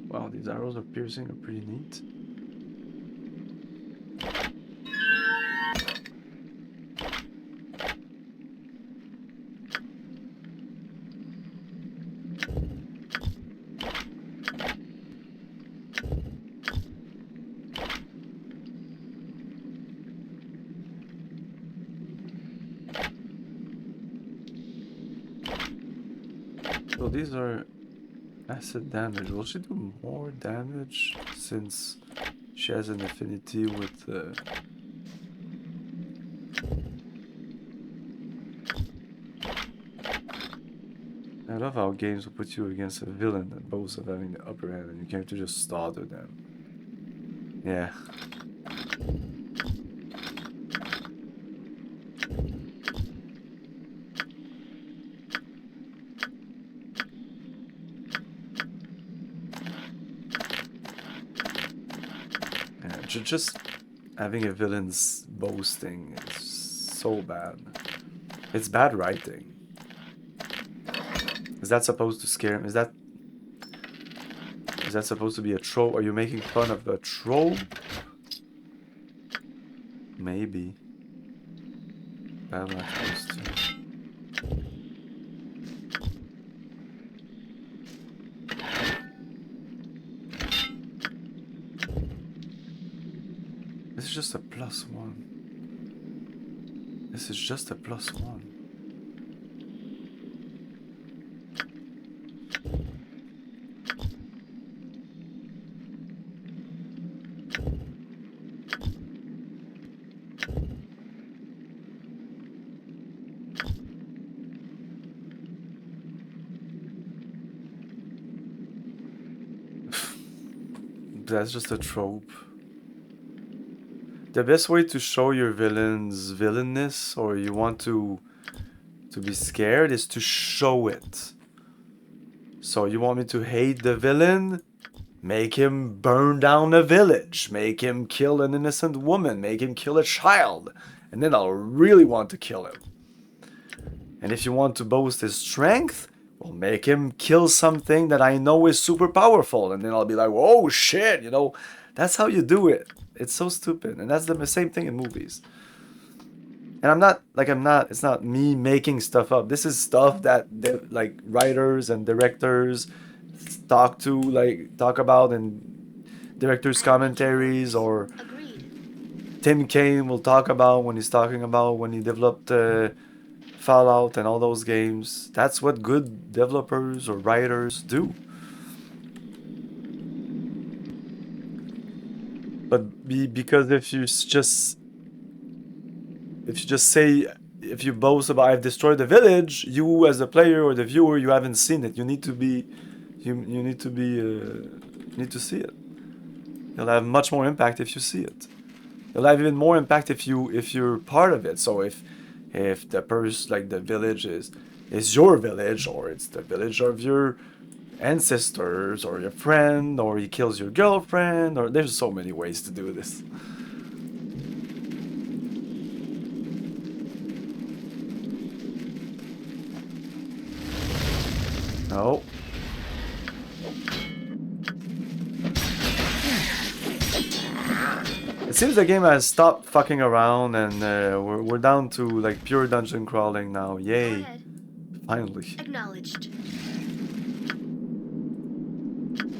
Wow, these arrows are piercing are pretty neat. So these are acid damage. Will she do more damage since she has an affinity with I love how games will put you against a villain that boasts of having the upper hand and you can't just slaughter them. Yeah. Yeah, just having a villain's boasting is so bad. It's bad writing. Is that supposed to scare him? Is that supposed to be a trope? Are you making fun of a trope? Maybe. Bad luck goes to. This is just a +1. This is just a +1. That's just a trope. The best way to show your villain's villainness, or you want to be scared, is to show it. So you want me to hate the villain? Make him burn down a village. Make him kill an innocent woman. Make him kill a child. And then I'll really want to kill him. And if you want to boast his strength, Well, make him kill something that I know is super powerful, and then I'll be like, "Oh shit!" You know, that's how you do it. It's so stupid, and that's the same thing in movies. And I'm not. It's not me making stuff up. This is stuff that like writers and directors talk about in directors' commentaries, or Agreed. Tim Kaine will talk about when he's talking about when he developed Fallout and all those games. That's what good developers or writers do. But because if you boast about I've destroyed the village, you as a player or the viewer, you haven't seen it. You need to be need to see it. You'll have much more impact if you see it. You'll have even more impact if you're part of it. So if the person, like the village is your village, or it's the village of your ancestors or your friend, or he kills your girlfriend, or there's so many ways to do this. No. It seems the game has stopped fucking around, and we're down to like pure dungeon crawling now. Go Yay! ahead. Finally. Acknowledged.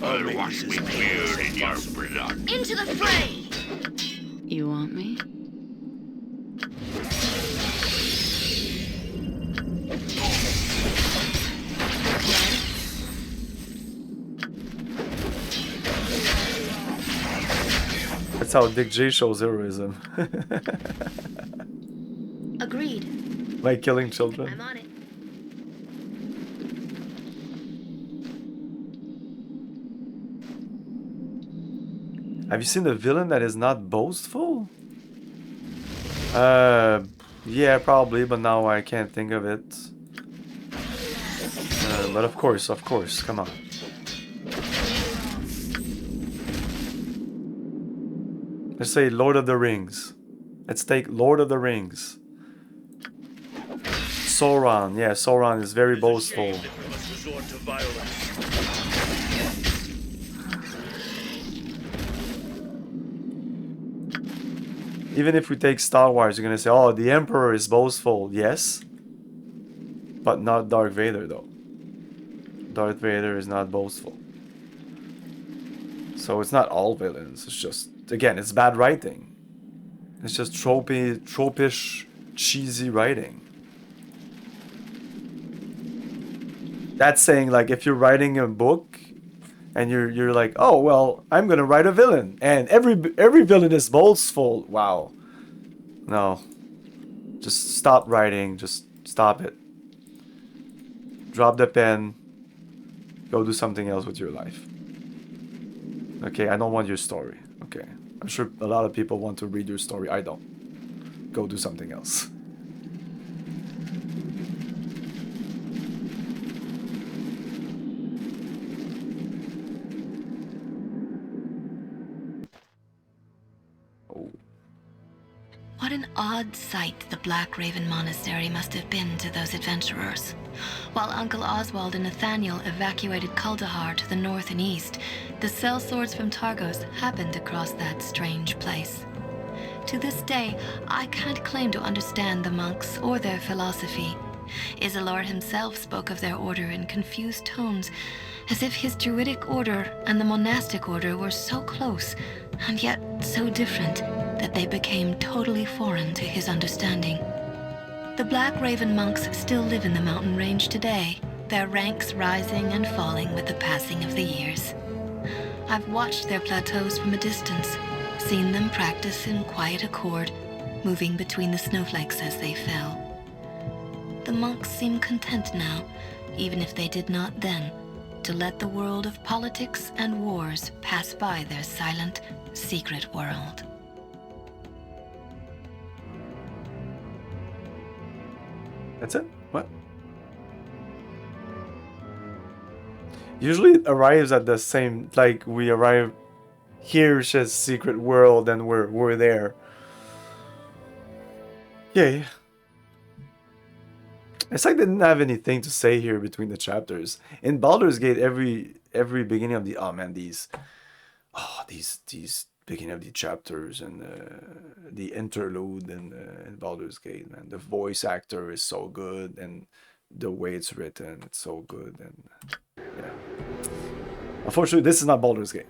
I'll wash me clear in your blood. Into the fray! You want me? That's how Dick J shows heroism. Agreed. By killing children. I'm on it. Have you seen a villain that is not boastful? Yeah, probably, but now I can't think of it. But of course, come on. Let's say Lord of the Rings. Let's take Lord of the Rings. Sauron, yeah, Sauron is very boastful. We must resort to violence. Even if we take Star Wars, you're gonna say, oh, the Emperor is boastful. Yes. But not Darth Vader, though. Darth Vader is not boastful. So it's not all villains. It's just, again, it's bad writing. It's just tropish, cheesy writing. That's saying, like, if you're writing a book and you're like, oh, well, I'm gonna write a villain, and every villain is boastful. Wow. No. Just stop writing. Just stop it. Drop the pen. Go do something else with your life. Okay, I don't want your story. Okay. I'm sure a lot of people want to read your story. I don't. Go do something else. What an odd sight the Black Raven Monastery must have been to those adventurers. While Uncle Oswald and Nathaniel evacuated Kuldahar to the north and east, the sellswords from Targos happened to cross that strange place. To this day, I can't claim to understand the monks or their philosophy. Isilor himself spoke of their order in confused tones, as if his druidic order and the monastic order were so close, and yet so different, that they became totally foreign to his understanding. The Black Raven monks still live in the mountain range today, their ranks rising and falling with the passing of the years. I've watched their plateaus from a distance, seen them practice in quiet accord, moving between the snowflakes as they fell. The monks seem content now, even if they did not then, to let the world of politics and wars pass by their silent, secret world. That's it? What? Usually it arrives at the same, like we arrive here, says secret world, and we're there. Yeah. It's like they didn't have anything to say here between the chapters. In Baldur's Gate, every beginning of the these beginning of the chapters and the interlude in Baldur's Gate, man. The voice actor is so good and the way it's written, it's so good, and yeah. Unfortunately, this is not Baldur's Gate.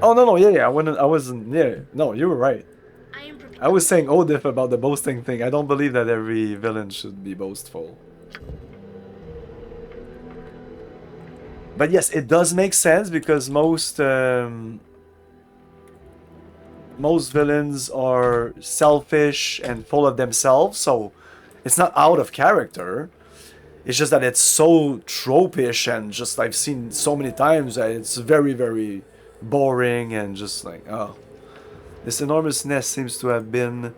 Oh no, yeah, I wasn't. Yeah, no, you were right. I was saying Odif about the boasting thing. I don't believe that every villain should be boastful. But yes, it does make sense because most villains are selfish and full of themselves, so it's not out of character. It's just that it's so tropish and just I've seen so many times that it's very, very boring and just like, oh. This enormous nest seems to have been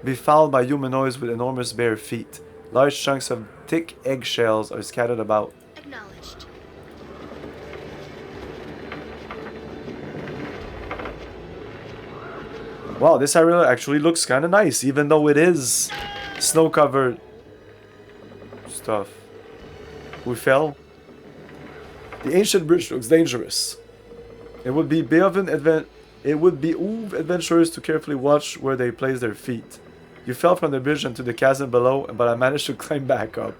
befouled by humanoids with enormous bare feet. Large chunks of thick eggshells are scattered about. Acknowledged. Wow, this area actually looks kind of nice, even though it is snow-covered stuff. We fell. The ancient bridge looks dangerous. It would behoove adventurers to carefully watch where they place their feet. You fell from the bridge into the chasm below, but I managed to climb back up.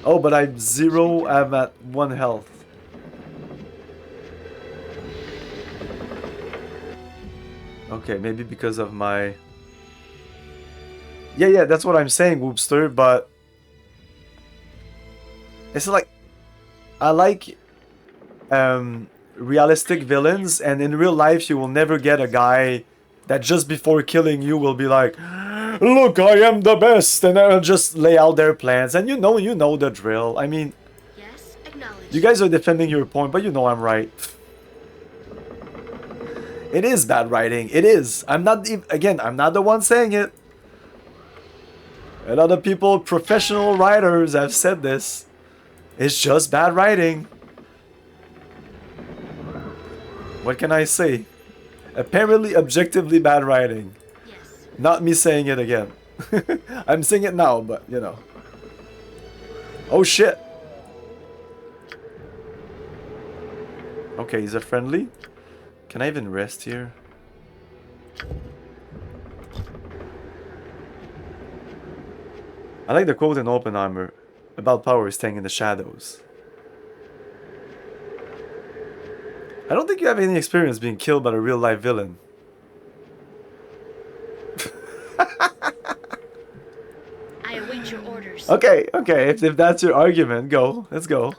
Oh, but I'm at 1 health. Okay, maybe because of my... Yeah, that's what I'm saying, Whoopster, but... It's like... I like... realistic villains, and in real life you will never get a guy that just before killing you will be like, look, I am the best, and I'll just lay out their plans, and you know the drill. I mean, Yes, acknowledged. you guys are defending your point, but you know I'm right. It is bad writing. It is. I'm not the one saying it. And other people, professional writers, have said this. It's just bad writing. What can I say? Apparently, objectively bad writing. Yes. Not me saying it again. I'm saying it now, but you know. Oh shit. Okay, is it friendly? Can I even rest here? I like the quote in Oppenheimer about power staying in the shadows. I don't think you have any experience being killed by a real-life villain. I await your orders. Okay, if that's your argument, go. Let's go.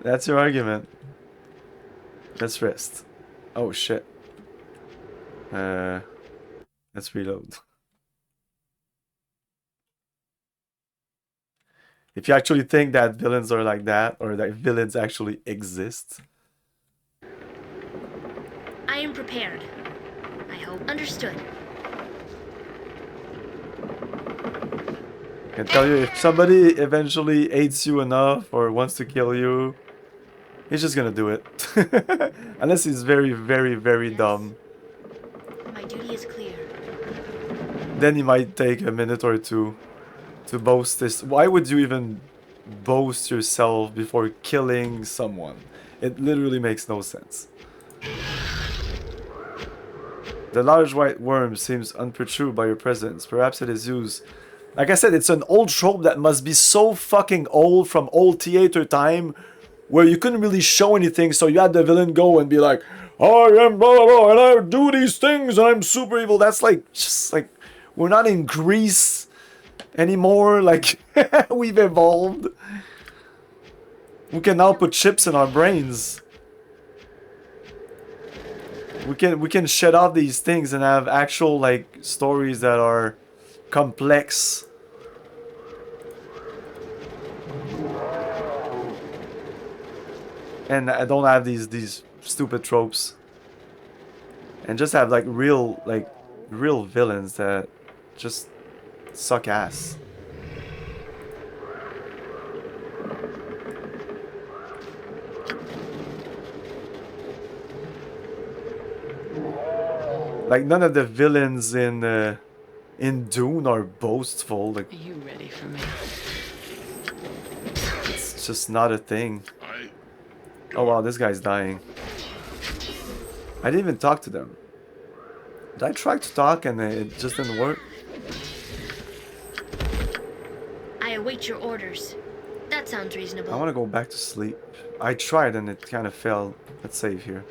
That's your argument. Let's rest. Oh, shit. Let's reload. If you actually think that villains are like that, or that villains actually exist... I am prepared. I hope. Understood. I can tell you, if somebody eventually hates you enough or wants to kill you, he's just gonna do it. Unless he's very, very, very Yes. dumb. My duty is clear. Then he might take a minute or two to boast this. Why would you even boast yourself before killing someone? It literally makes no sense. The large white worm seems unperturbed by your presence. Perhaps it is used... Like I said, it's an old trope that must be so fucking old from old theater time, where you couldn't really show anything, so you had the villain go and be like, I am blah blah blah, and I do these things, and I'm super evil. That's like, just like, we're not in Greece anymore. Like, we've evolved. We can now put chips in our brains. We can shed off these things and have actual like stories that are complex. And I don't have these stupid tropes. And just have like real villains that just suck ass. Like none of the villains in Dune are boastful. Like Are you ready for me? it's just not a thing. I... Oh wow, this guy's dying. I didn't even talk to them. Did I try to talk and it just didn't work? I await your orders. That sounds reasonable. I want to go back to sleep. I tried and it kind of failed. Let's save here.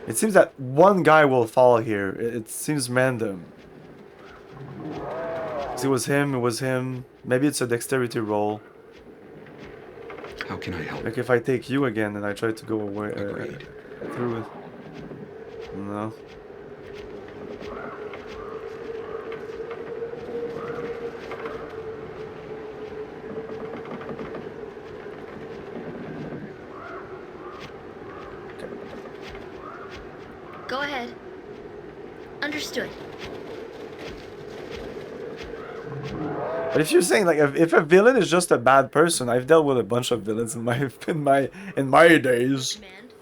It seems that one guy will fall here. It seems random. It was him. Maybe it's a dexterity roll. How can I help? Like if I take you again and I try to go away Agreed. through it. No. Go ahead. Understood. But if you're saying like if a villain is just a bad person, I've dealt with a bunch of villains in my days. Command.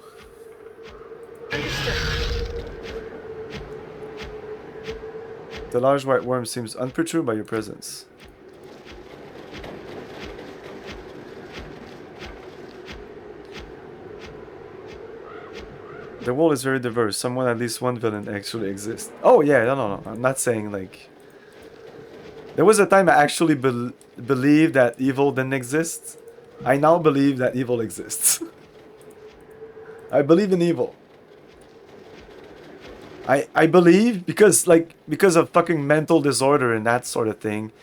Understood. The large white worm seems unperturbed by your presence. The world is very diverse. Someone, at least one villain actually exists. Oh yeah, no. I'm not saying like... There was a time I actually believed that evil didn't exist. I now believe that evil exists. I believe in evil. I believe because of fucking mental disorder and that sort of thing.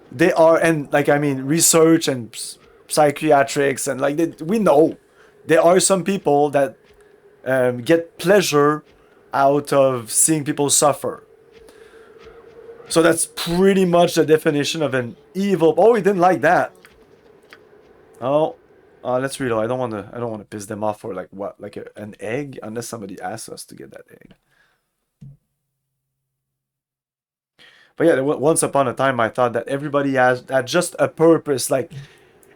They are, and like I mean research and psychiatrics and like we know there are some people that get pleasure out of seeing people suffer. So that's pretty much the definition of an evil. Oh, he didn't like that. Oh, let's reload. I don't want to piss them off for like what, like an egg, unless somebody asks us to get that egg. But yeah, once upon a time, I thought that everybody had just a purpose. Like,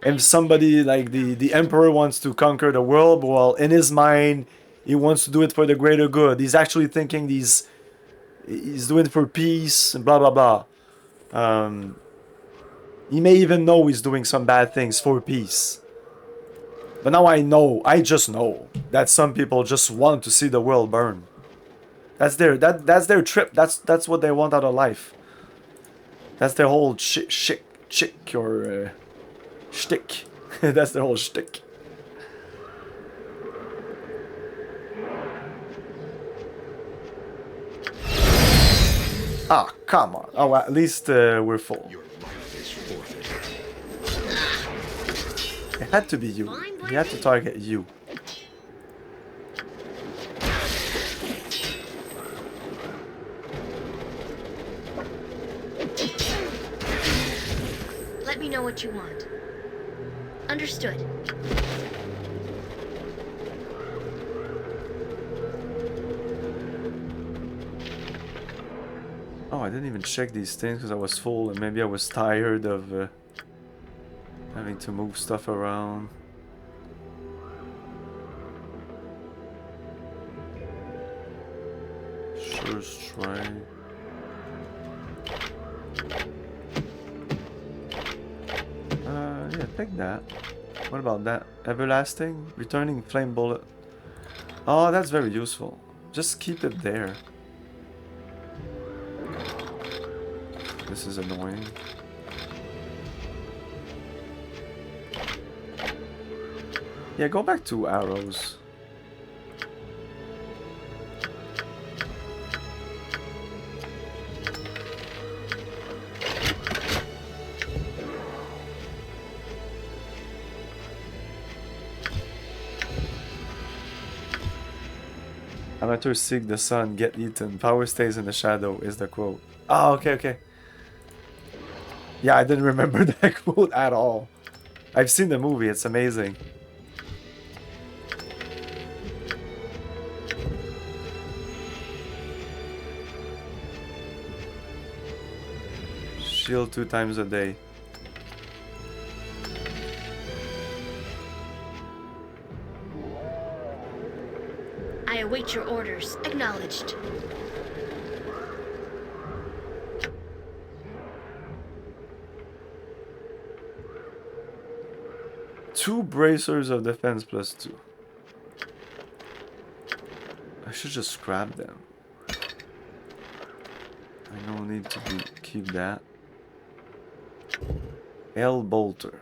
if somebody like the emperor wants to conquer the world, well, in his mind, he wants to do it for the greater good. He's actually thinking he's doing it for peace and blah blah blah. He may even know he's doing some bad things for peace. But now I just know that some people just want to see the world burn. That's their trip. That's what they want out of life. That's their whole shtick. That's their whole shtick. Ah, come on. Oh, at least we're full. Your life is forfeit. It had to be you. He had to target you. Let me know what you want. Understood. Oh, I didn't even check these things because I was full and maybe I was tired of having to move stuff around. Sure strike. Yeah, take that. What about that? Everlasting? Returning flame bullet. Oh, that's very useful. Just keep it there. This is annoying. Yeah, go back to arrows. Amateurs seek the sun, get eaten. Power stays in the shadow is the quote. Oh, okay. Yeah, I didn't remember that quote at all. I've seen the movie, it's amazing. Shield 2 times a day. I await Await your orders. Acknowledged. Two bracers of defense plus 2. I should just scrap them. I don't need to keep that. L bolter.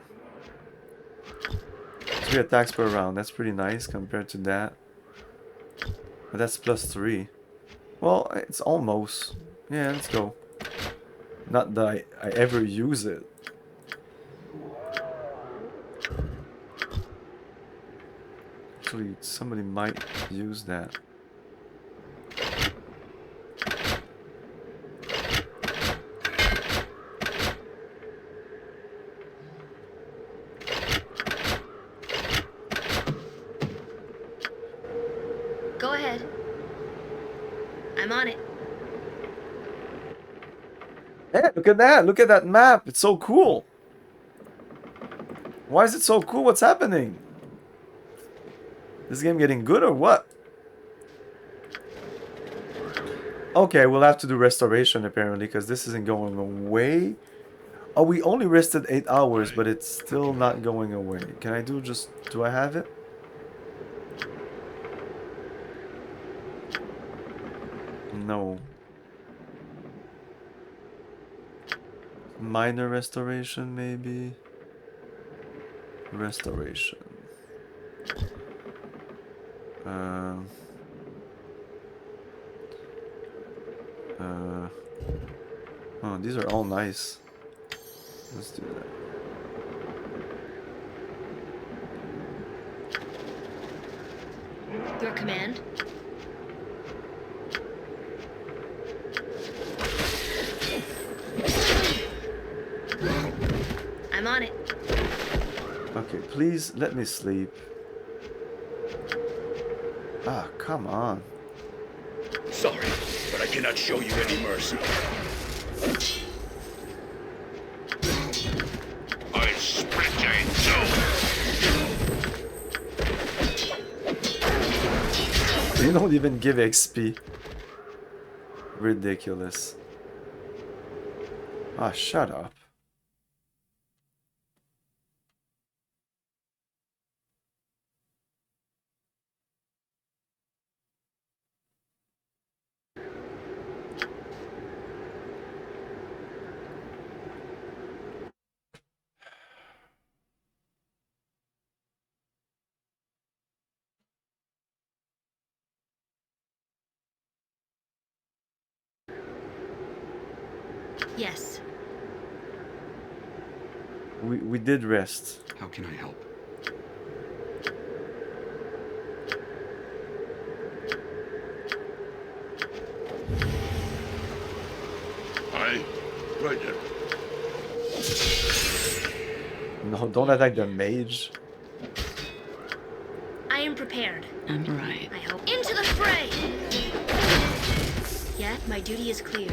3 attacks per round. That's pretty nice compared to that. But that's plus 3. Well, it's almost. Yeah, let's go. Not that I ever use it. Actually, somebody might use that. Go ahead. I'm on it. Hey, look at that! Look at that map! It's so cool! Why is it so cool? What's happening? This game getting good or what? Okay, we'll have to do restoration apparently, because this isn't going away. Oh, we only rested 8 hours, but it's still not going away. Can I do just... do I have it? No. Minor restoration, maybe? Restoration. Oh, these are all nice. Let's do that. Your command? I'm on it. Okay, please let me sleep. Ah, come on. Sorry, but I cannot show you any mercy. I split you in two. You don't even give XP. Ridiculous. Ah, shut up. Yes. We did rest. How can I help? Right there. No, don't attack the mage. I am prepared. I'm right. I hope. Into the fray! Yeah, my duty is clear.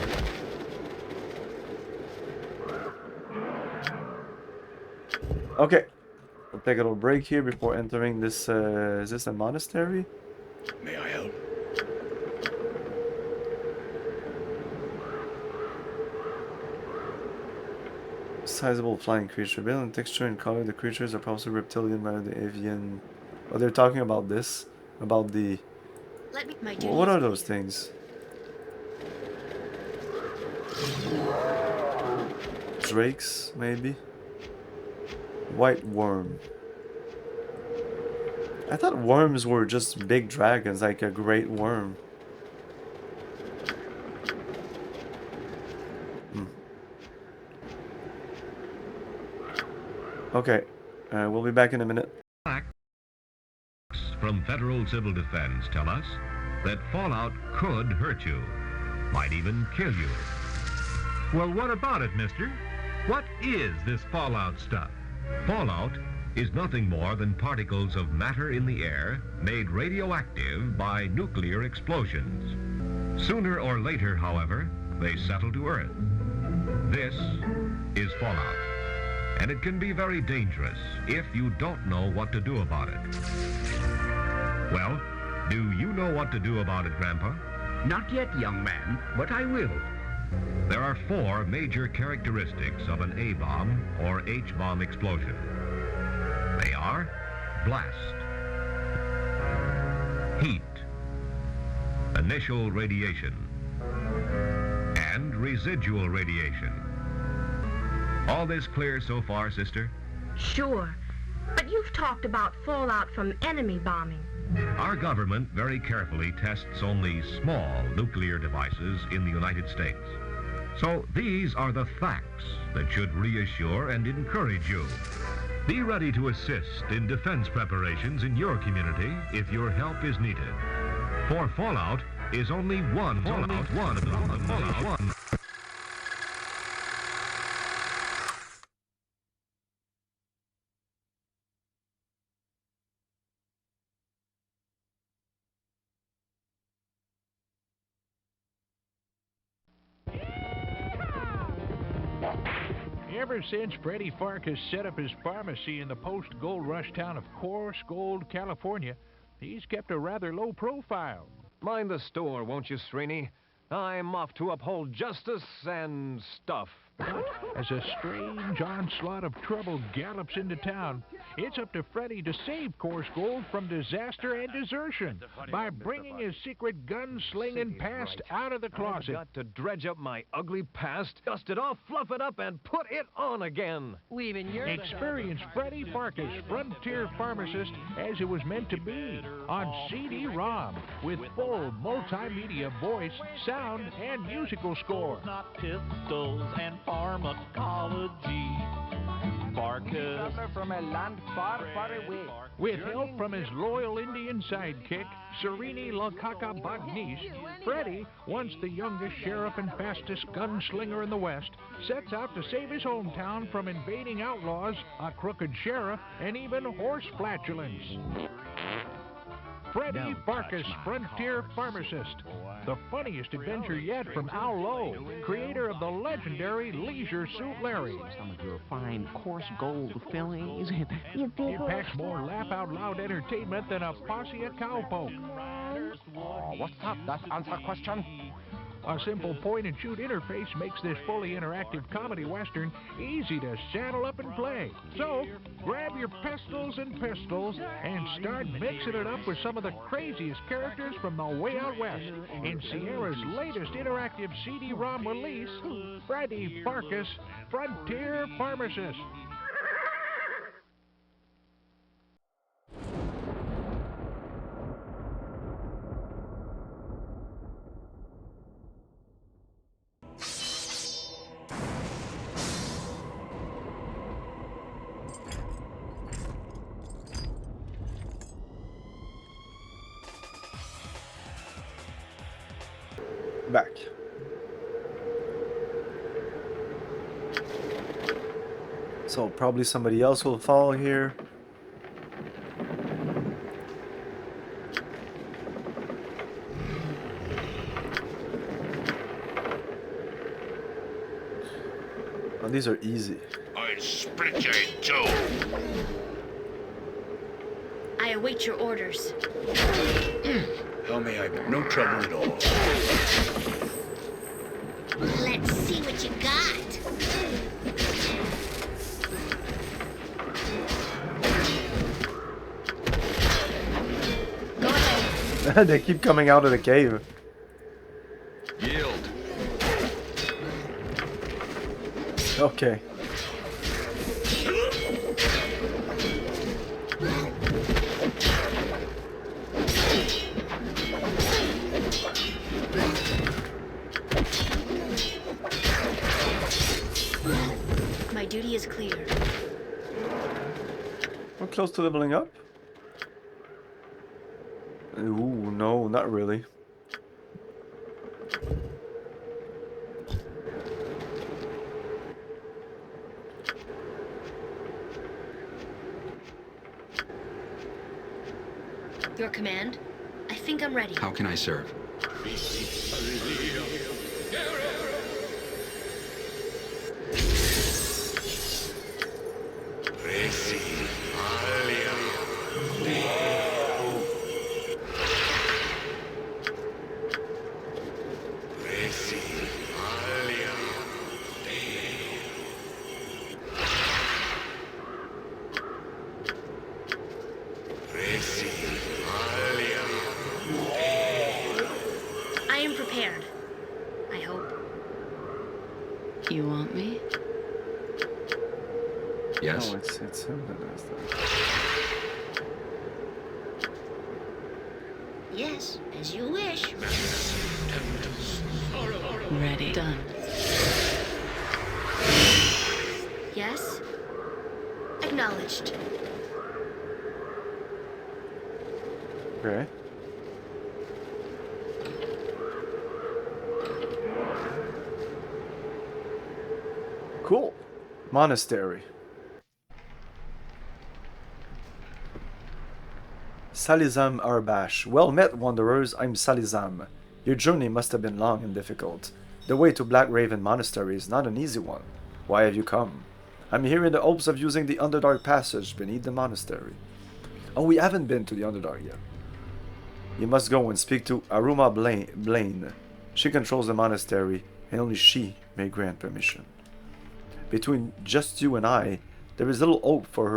Okay. We'll take a little break here before entering this, is this a monastery? May I help? Sizable flying creature. Based on texture and color, the creatures are possibly reptilian rather than avian. Oh, they're talking about this? About the... Let me. My duty. What is are clear. those things? Drakes, maybe? White worm. I thought worms were just big dragons, like a great worm. Okay, we'll be back in a minute. Facts from Federal Civil Defense tell us that fallout could hurt you, might even kill you. Well, what about it, mister? What is this fallout stuff? Fallout is nothing more than particles of matter in the air made radioactive by nuclear explosions. Sooner or later, however, they settle to Earth. This is fallout. And it can be very dangerous if you don't know what to do about it. Well, Do you know what to do about it, Grandpa? Not yet, young man, but I will. There are 4 major characteristics of an A-bomb or H-bomb explosion. They are blast, heat, initial radiation, and residual radiation. All this clear so far, sister? Sure, but you've talked about fallout from enemy bombing. Our government very carefully tests only small nuclear devices in the United States. So these are the facts that should reassure and encourage you. Be ready to assist in defense preparations in your community if your help is needed. For fallout is only one fallout. Ever since Freddie Farkas set up his pharmacy in the post-gold rush town of Coarse Gold, California, he's kept a rather low profile. Mind the store, won't you, Srini? I'm off to uphold justice and stuff. But as a strange onslaught of trouble gallops into town, it's up to Freddie to save Coarse Gold from disaster and desertion by bringing his secret gun-slinging past out of the closet. I've got to dredge up my ugly past, dust it off, fluff it up, and put it on again. Experience Freddie Farkas, Frontier Pharmacist, as it was meant to be, on CD-ROM, with full multimedia voice, sound, and musical score. Not pistols and pharmacology. Farkas from a land far, far away. With help from his loyal Indian sidekick, Serini Lakaka Bagnish, Freddie, once the youngest sheriff and fastest gunslinger in the West, sets out to save his hometown from invading outlaws, a crooked sheriff, and even horse flatulence. Freddie Farkas, Frontier Pharmacist. The funniest adventure yet from Al Lowe, creator of the legendary Leisure Suit Larry. Some of your fine coarse gold fillings. It packs more laugh-out-loud entertainment than a posse of cowpoke. Oh, what's up? That answer question? A simple point-and-shoot interface makes this fully interactive comedy western easy to saddle up and play. So, grab your pistols and pistols and start mixing it up with some of the craziest characters from the way out west in Sierra's latest interactive CD-ROM release, Freddie Farkas, Frontier Pharmacist. Back. So probably somebody else will fall here. Oh, these are easy. I'll split you in two. I await your orders. Tell me I've no trouble at all. Let's see what you got. Go ahead. They keep coming out of the cave. Yield. Okay. My duty is clear. We're close to leveling up. Ooh, no, not really. Your command? I think I'm ready. How can I serve? prepared. I hope. You want me? Yes? Oh, it's him that does that. Yes, as you wish. Ready. Done. Yes? Acknowledged. Okay. Cool. Monastery. Salizam Arbash. Well met, wanderers. I'm Salizam. Your journey must have been long and difficult. The way to Black Raven Monastery is not an easy one. Why have you come? I'm here in the hopes of using the Underdark passage beneath the monastery. Oh, we haven't been to the Underdark yet. You must go and speak to Aruma Blaine. She controls the monastery, and only she may grant permission. Between just you and I, there is little hope for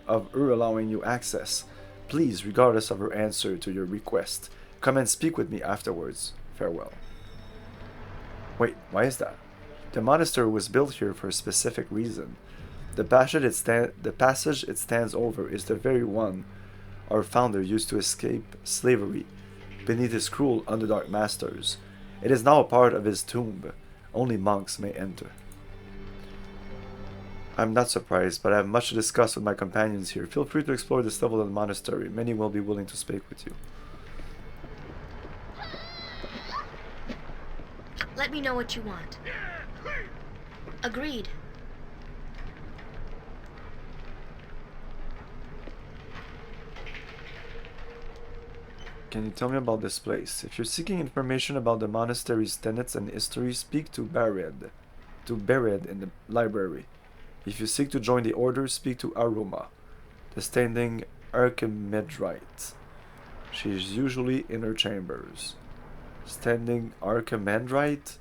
her allowing you access. Please, regardless of her answer to your request, come and speak with me afterwards. Farewell. Wait, why is that? The monastery was built here for a specific reason. The passage it stands over is the very one our founder used to escape slavery beneath his cruel Underdark masters. It is now a part of his tomb. Only monks may enter. I'm not surprised, but I have much to discuss with my companions here. Feel free to explore this level of the monastery. Many will be willing to speak with you. Let me know what you want. Agreed. Can you tell me about this place? If you're seeking information about the monastery's tenets and history, speak to Bered in the library. If you seek to join the order, speak to Aruma, the standing Archimandrite. She is usually in her chambers. Standing Archimandrite?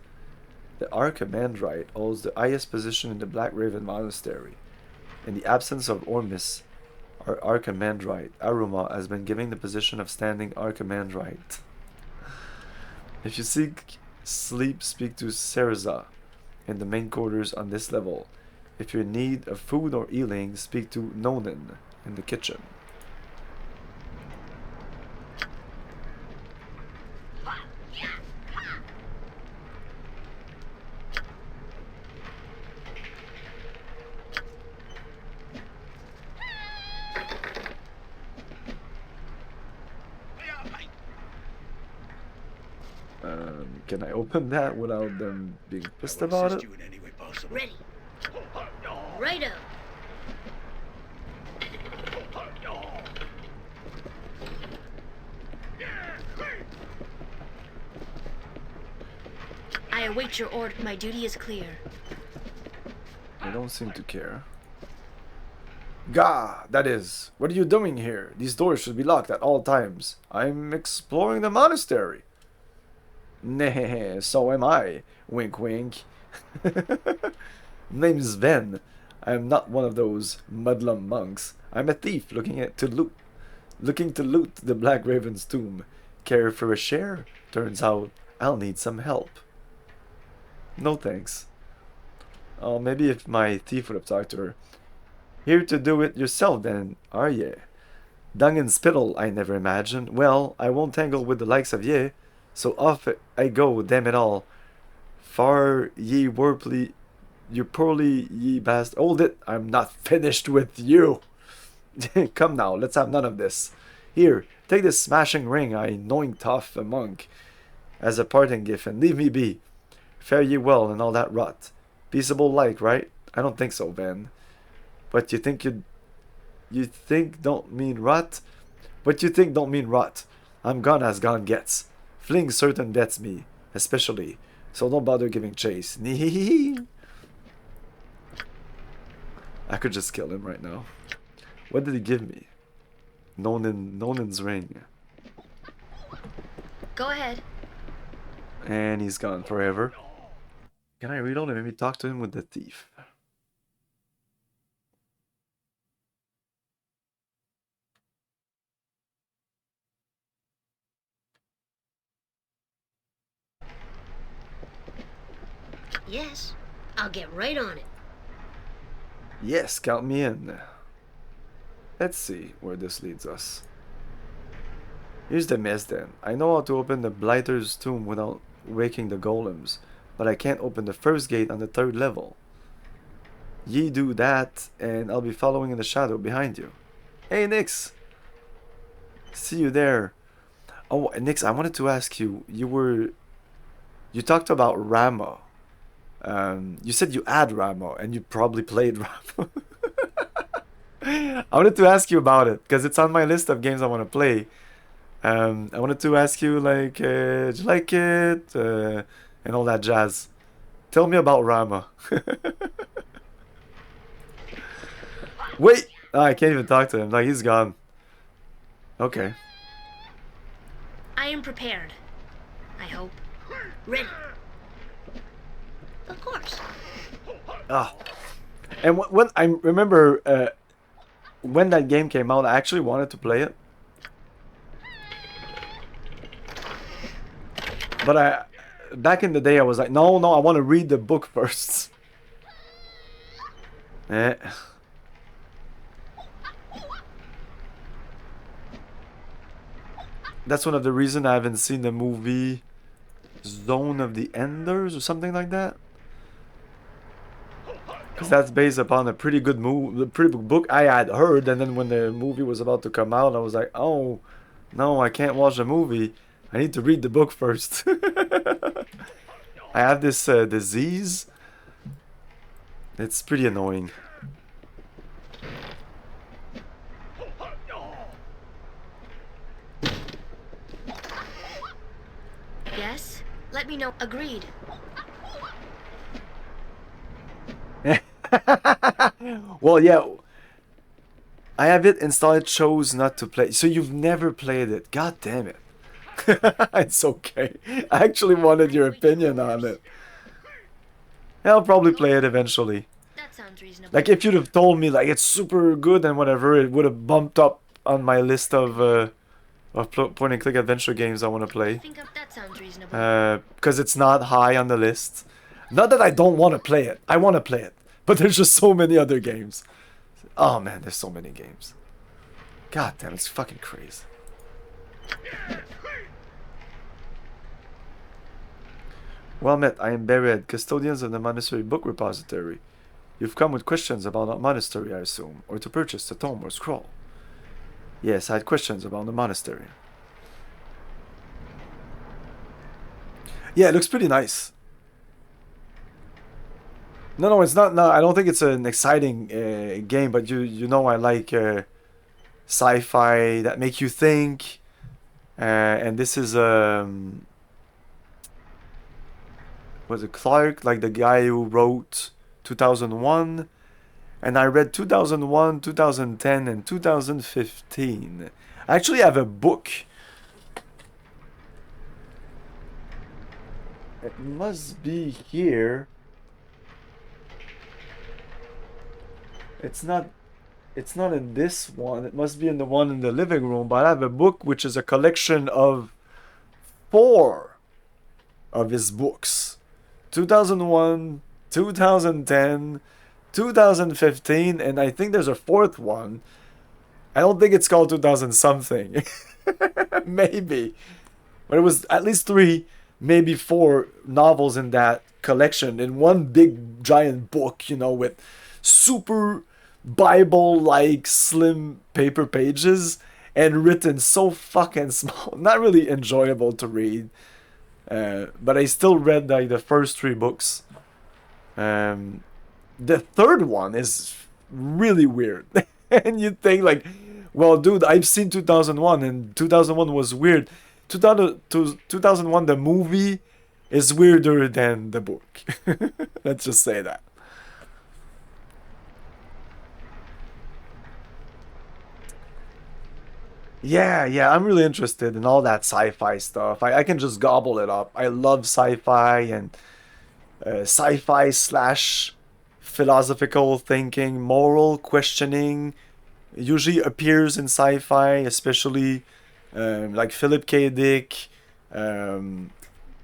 The Archimandrite holds the highest position in the Black Raven Monastery. In the absence of Ormis, our Archimandrite, Aruma has been given the position of standing Archimandrite. If you seek sleep, speak to Serza in the main quarters on this level. If you're in need of food or healing, speak to Nonin in the kitchen. Can I open that without them being pissed about it? Ready. Righto. I await your order. My duty is clear. They don't seem to care. Gah, that is. What are you doing here? These doors should be locked at all times. I'm exploring the monastery. Nah, so am I. Wink, wink. Name's Sven. I am not one of those mudlum monks. I'm a thief looking to loot the Black Raven's tomb. Care for a share? Turns out I'll need some help. No thanks. Oh, maybe if my thief would have talked to her. Here to do it yourself then, are ye? Dung and spittle, I never imagined. Well, I won't tangle with the likes of ye. So off I go, damn it all. Far ye warply, you poorly ye bastard. Hold it, I'm not finished with you. Come now, let's have none of this. Here, take this smashing ring I anoint off a monk as a parting gift and leave me be. Fare ye well and all that rot. Peaceable like, right? I don't think so, Van. But you think don't mean rot? But you think don't mean rot. I'm gone as gone gets. Fling certain bets me, especially, so don't bother giving chase. I could just kill him right now. What did he give me? Nonin's ring. Go ahead. And he's gone forever. Can I reload and maybe talk to him with the thief? Yes, I'll get right on it. Yes, count me in. Let's see where this leads us. Here's the mess then. I know how to open the Blighter's tomb without waking the golems, but I can't open the first gate on the 3rd level. Ye do that, and I'll be following in the shadow behind you. Hey, Nix! See you there. Oh, Nix, I wanted to ask you, you talked about Rama. You said you had Rama, and you probably played Rama. I wanted to ask you about it, because it's on my list of games I want to play. I wanted to ask you, like, did you like it? And all that jazz. Tell me about Rama. Wait! Oh, I can't even talk to him. Like, he's gone. Okay. I am prepared. I hope. Ready. Of course. Ah. And when I remember when that game came out, I actually wanted to play it. But back in the day, I was like, no, I want to read the book first. That's one of the reasons I haven't seen the movie Zone of the Enders or something like that. Because that's based upon a pretty good book I had heard, and then when the movie was about to come out, I was like, oh, no, I can't watch the movie. I need to read the book first. I have this disease. It's pretty annoying. Yes? Let me know. Agreed. Well, yeah. I have it installed, chose not to play. So you've never played it. God damn it. It's okay. I actually wanted your opinion on it. I'll probably play it eventually. That sounds reasonable. Like, if you'd have told me, like, it's super good and whatever, it would have bumped up on my list of point-and-click adventure games I want to play. That sounds reasonable. Because it's not high on the list. Not that I don't want to play it. I want to play it. But there's just so many other games. Oh, man, there's so many games. God damn, it's fucking crazy. Well met, I am Bered, custodians of the monastery book repository. You've come with questions about the monastery, I assume, or to purchase the tome or scroll. Yes, I had questions about the monastery. Yeah, it looks pretty nice. No, it's not. No, I don't think it's an exciting game, but you know I like sci-fi that make you think, and this is was it Clark, like the guy who wrote 2001, and I read 2001, 2010, and 2015. I actually have a book. It must be here. It's not in this one. It must be in the one in the living room. But I have a book which is a collection of 4 of his books. 2001, 2010, 2015, and I think there's a 4th one. I don't think it's called 2000 something. Maybe. But it was at least 3, maybe 4 novels in that collection in one big giant book, you know, with super Bible-like slim paper pages and written so fucking small. Not really enjoyable to read. But I still read like the first 3 books. The 3rd one is really weird. And you think like, well, dude, I've seen 2001 and 2001 was weird. 2001, the movie, is weirder than the book. Let's just say that. Yeah, I'm really interested in all that sci-fi stuff. I can just gobble it up. I love sci-fi and sci-fi / philosophical thinking, moral questioning. Usually appears in sci-fi, especially like Philip K. Dick.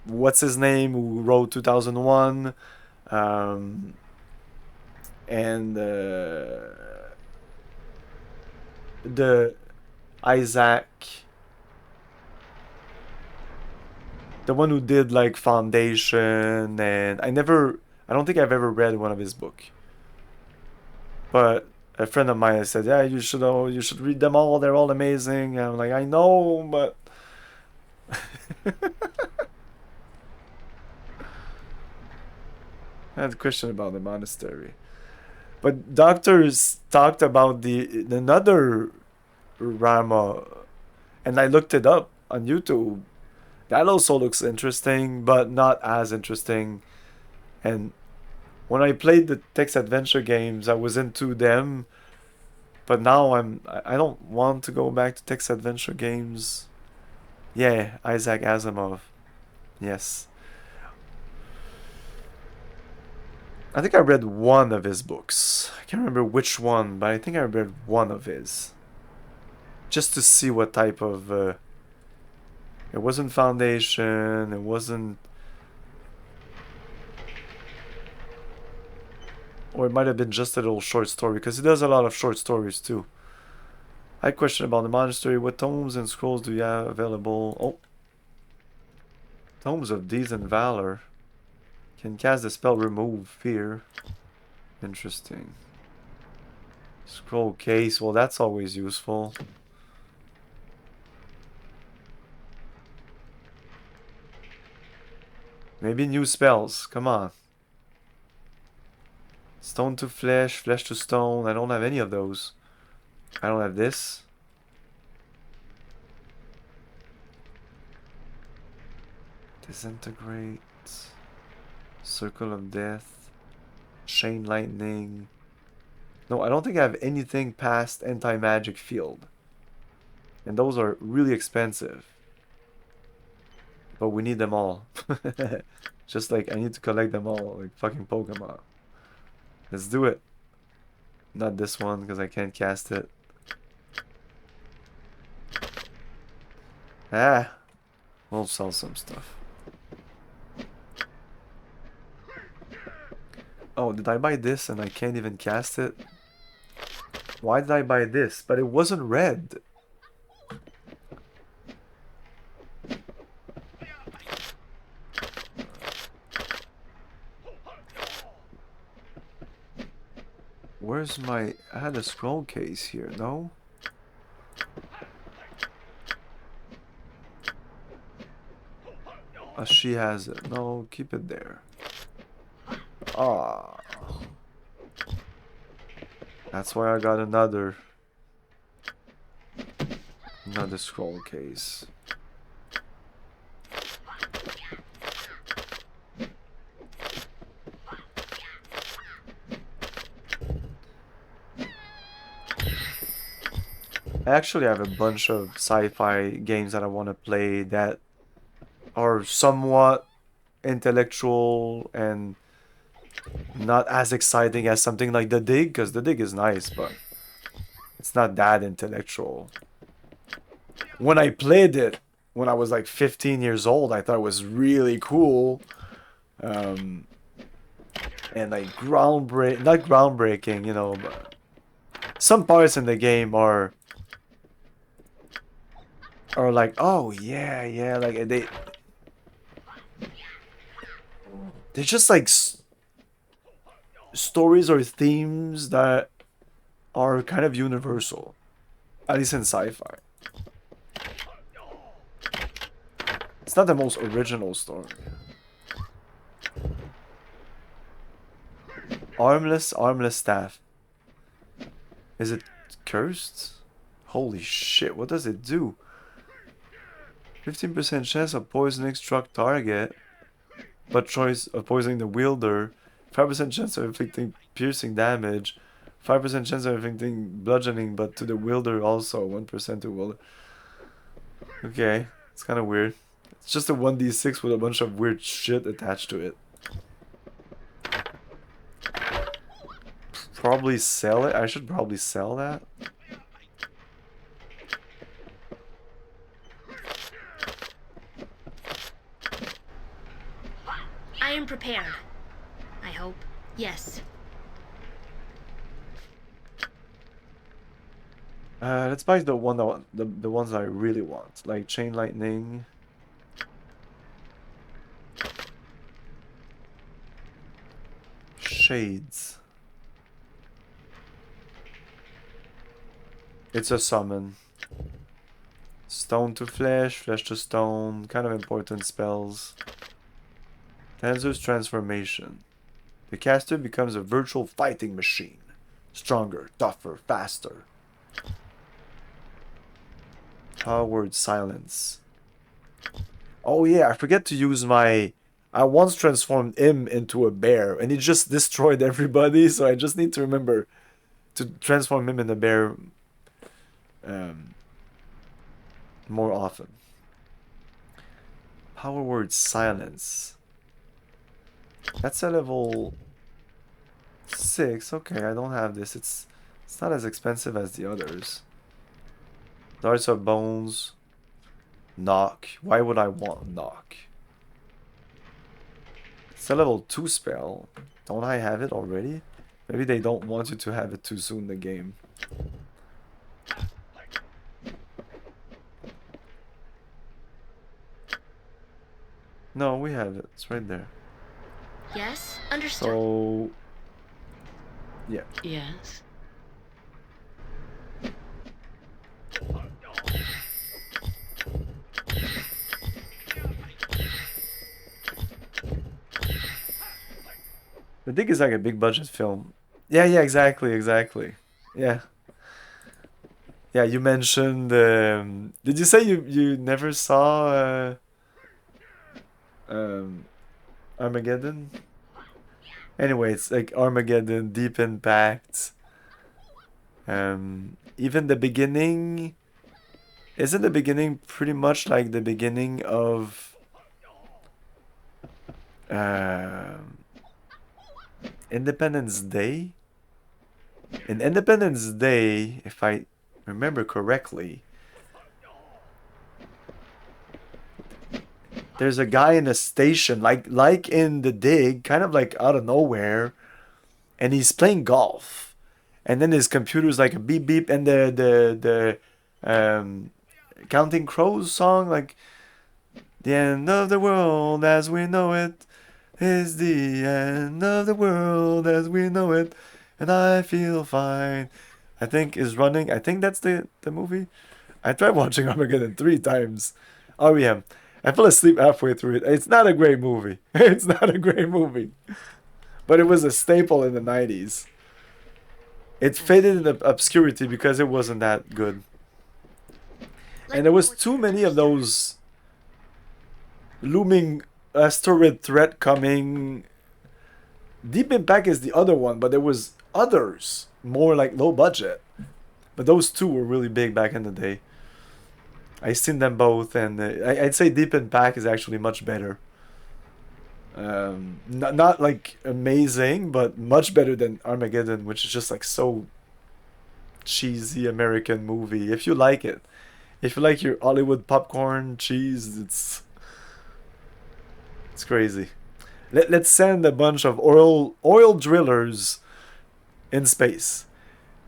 What's his name? Who wrote 2001? And the Isaac, the one who did like Foundation, and I don't think I've ever read one of his book. But a friend of mine said, "Yeah, you should read them all. They're all amazing." And I'm like, I know, but I had a question about the monastery. But doctors talked about another Rama, and I looked it up on YouTube. That also looks interesting, but not as interesting. And when I played the text adventure games, I was into them. But now I don't want to go back to text adventure games. Yeah, Isaac Asimov. Yes. I think I read one of his books. I can't remember which one, but I think I read one of his. Just to see what type of... it wasn't Foundation, it wasn't... Or it might have been just a little short story, because he does a lot of short stories too. I had a question about the monastery. What tomes and scrolls do you have available? Oh. Tomes of Deeds and Valor. Can cast the spell Remove Fear. Interesting. Scroll case. Well, that's always useful. Maybe new spells. Come on. Stone to flesh, flesh to stone. I don't have any of those. I don't have this. Disintegrate. Circle of Death. Chain Lightning. No, I don't think I have anything past Anti-Magic Field. And those are really expensive. But we need them all. Just like I need to collect them all, like fucking Pokemon. Let's do it. Not this one, because I can't cast it. Ah! We'll sell some stuff. Oh, did I buy this and I can't even cast it? Why did I buy this? But it wasn't red. Where's my... I had a scroll case here, no? Oh, she has it. No, keep it there. Ah. That's why I got another scroll case. I actually have a bunch of sci-fi games that I want to play that are somewhat intellectual and not as exciting as something like The Dig, because The Dig is nice, but it's not that intellectual. When I played it, when I was like 15 years old, I thought it was really cool. And like not groundbreaking, you know, but some parts in the game are like, oh yeah, like they're just like stories or themes that are kind of universal, at least in sci-fi. It's not the most original story. Armless staff. Is it cursed? Holy shit, what does it do? 15% chance of poisoning struck target, but choice of poisoning the wielder. 5% chance of inflicting piercing damage. 5% chance of inflicting bludgeoning, but to the wielder also. 1% to wielder. Okay, it's kind of weird. It's just a 1d6 with a bunch of weird shit attached to it. Probably sell it. I should probably sell that. I am prepared. I hope. Yes. Let's buy the one that the ones I really want, like chain lightning. Shades. It's a summon. Stone to flesh, flesh to stone, kind of important spells. Dancer's transformation. The caster becomes a virtual fighting machine. Stronger, tougher, faster. Power word silence. Oh yeah, I forget to use my... I once transformed him into a bear and he just destroyed everybody, so I just need to remember to transform him in a bear more often. Power word silence. That's a level 6. Okay, I don't have this. It's not as expensive as the others. Darts of bones. Knock. Why would I want knock? It's a level 2 spell. Don't I have it already? Maybe they don't want you to have it too soon in the game. No, we have it. It's right there. Yes, understood. So... yeah. Yes. The Dig is like a big budget film. Yeah, exactly. Yeah. Yeah, you mentioned... did you say you never saw... Armageddon? Anyway, it's like Armageddon, Deep Impact. Even the beginning... Isn't the beginning pretty much like the beginning of... Independence Day? In Independence Day, if I remember correctly, there's a guy in a station, like in The Dig, kind of like out of nowhere, and he's playing golf, and then his computer's like a beep beep, and the Counting Crows song, like, the end of the world as we know it is the end of the world as we know it, and I feel fine, I think is running. I think that's the movie. I tried watching Armageddon 3 times. REM. I fell asleep halfway through it. It's not a great movie. It's not a great movie. But it was a staple in the 90s. It faded into obscurity because it wasn't that good. And there was too many of those looming asteroid threat coming. Deep Impact is the other one, but there was others, more like low budget. But those two were really big back in the day. I seen them both, and I'd say Deep Impact is actually much better. Not like amazing, but much better than Armageddon, which is just like so cheesy American movie. If you like it, if you like your Hollywood popcorn cheese, it's crazy. Let's send a bunch of oil drillers in space,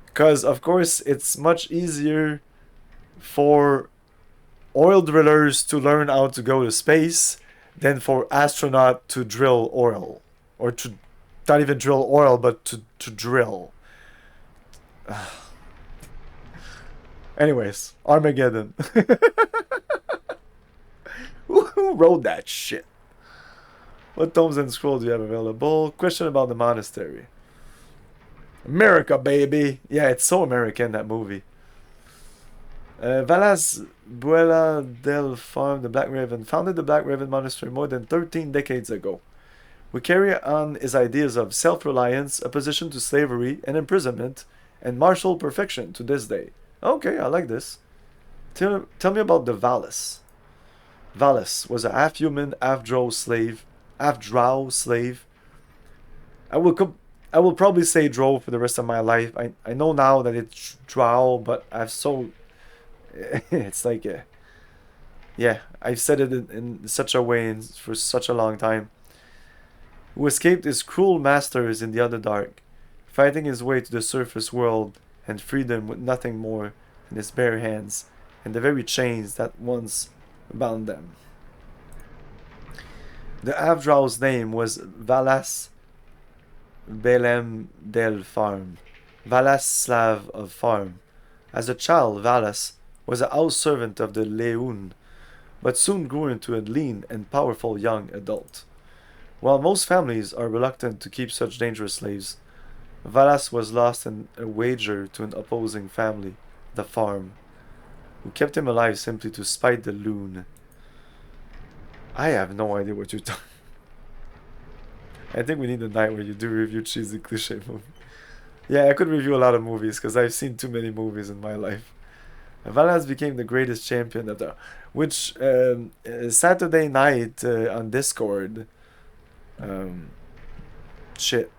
because of course it's much easier for oil drillers to learn how to go to space than for astronaut to drill oil, or to not even drill oil, but to drill. Anyways, Armageddon. Who wrote that shit? What tomes and scrolls do you have available? Question about the monastery. America, baby. Yeah, it's so American, that movie. Valas Buela del Farm, the Black Raven, founded the Black Raven Monastery more than 13 decades ago. We carry on his ideas of self-reliance, opposition to slavery and imprisonment, and martial perfection to this day. Okay, I like this. Tell me about the Valis. Valis was a half-human, half-drow slave. I will probably say drow for the rest of my life. I know now that it's drow, but it's like yeah, I've said it in such a way for such a long time. who escaped his cruel masters in the Underdark, fighting his way to the surface world and freedom with nothing more than his bare hands and the very chains that once bound them. The Avdraw's name was Valas Belem del Farm, Valas Slav of Farm. As a child, Valas was a house servant of the Leun, but soon grew into a lean and powerful young adult. While most families are reluctant to keep such dangerous slaves, Valas was lost in a wager to an opposing family, the Farm, who kept him alive simply to spite the Loon. I have no idea what you're talking. I think we need a night where you do review cheesy cliche movies. Yeah, I could review a lot of movies because I've seen too many movies in my life. Valas became the greatest champion of the... Which, Saturday night on Discord... shit.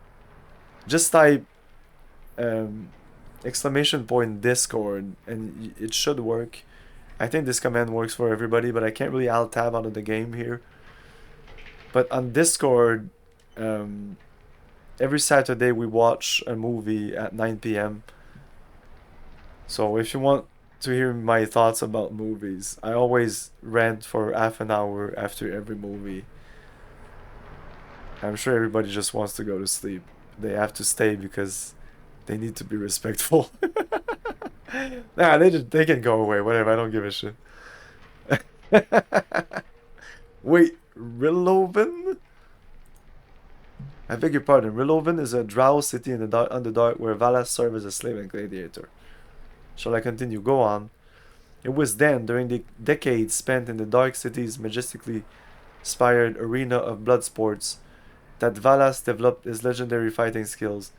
Just type... exclamation point Discord and it should work. I think this command works for everybody, but I can't really alt-tab out of the game here. But on Discord... every Saturday we watch a movie at 9 p.m. So if you want to hear my thoughts about movies, I always rant for half an hour after every movie. I'm sure everybody just wants to go to sleep. They have to stay because they need to be respectful. Nah, they can go away, whatever, I don't give a shit. Wait, Riloven? I beg your pardon. Riloven is a drow city in the Underdark where Valas served as a slave and gladiator. Shall I continue? Go on. It was then, during the decades spent in the Dark City's majestically inspired arena of blood sports, that Valas developed his legendary fighting skills.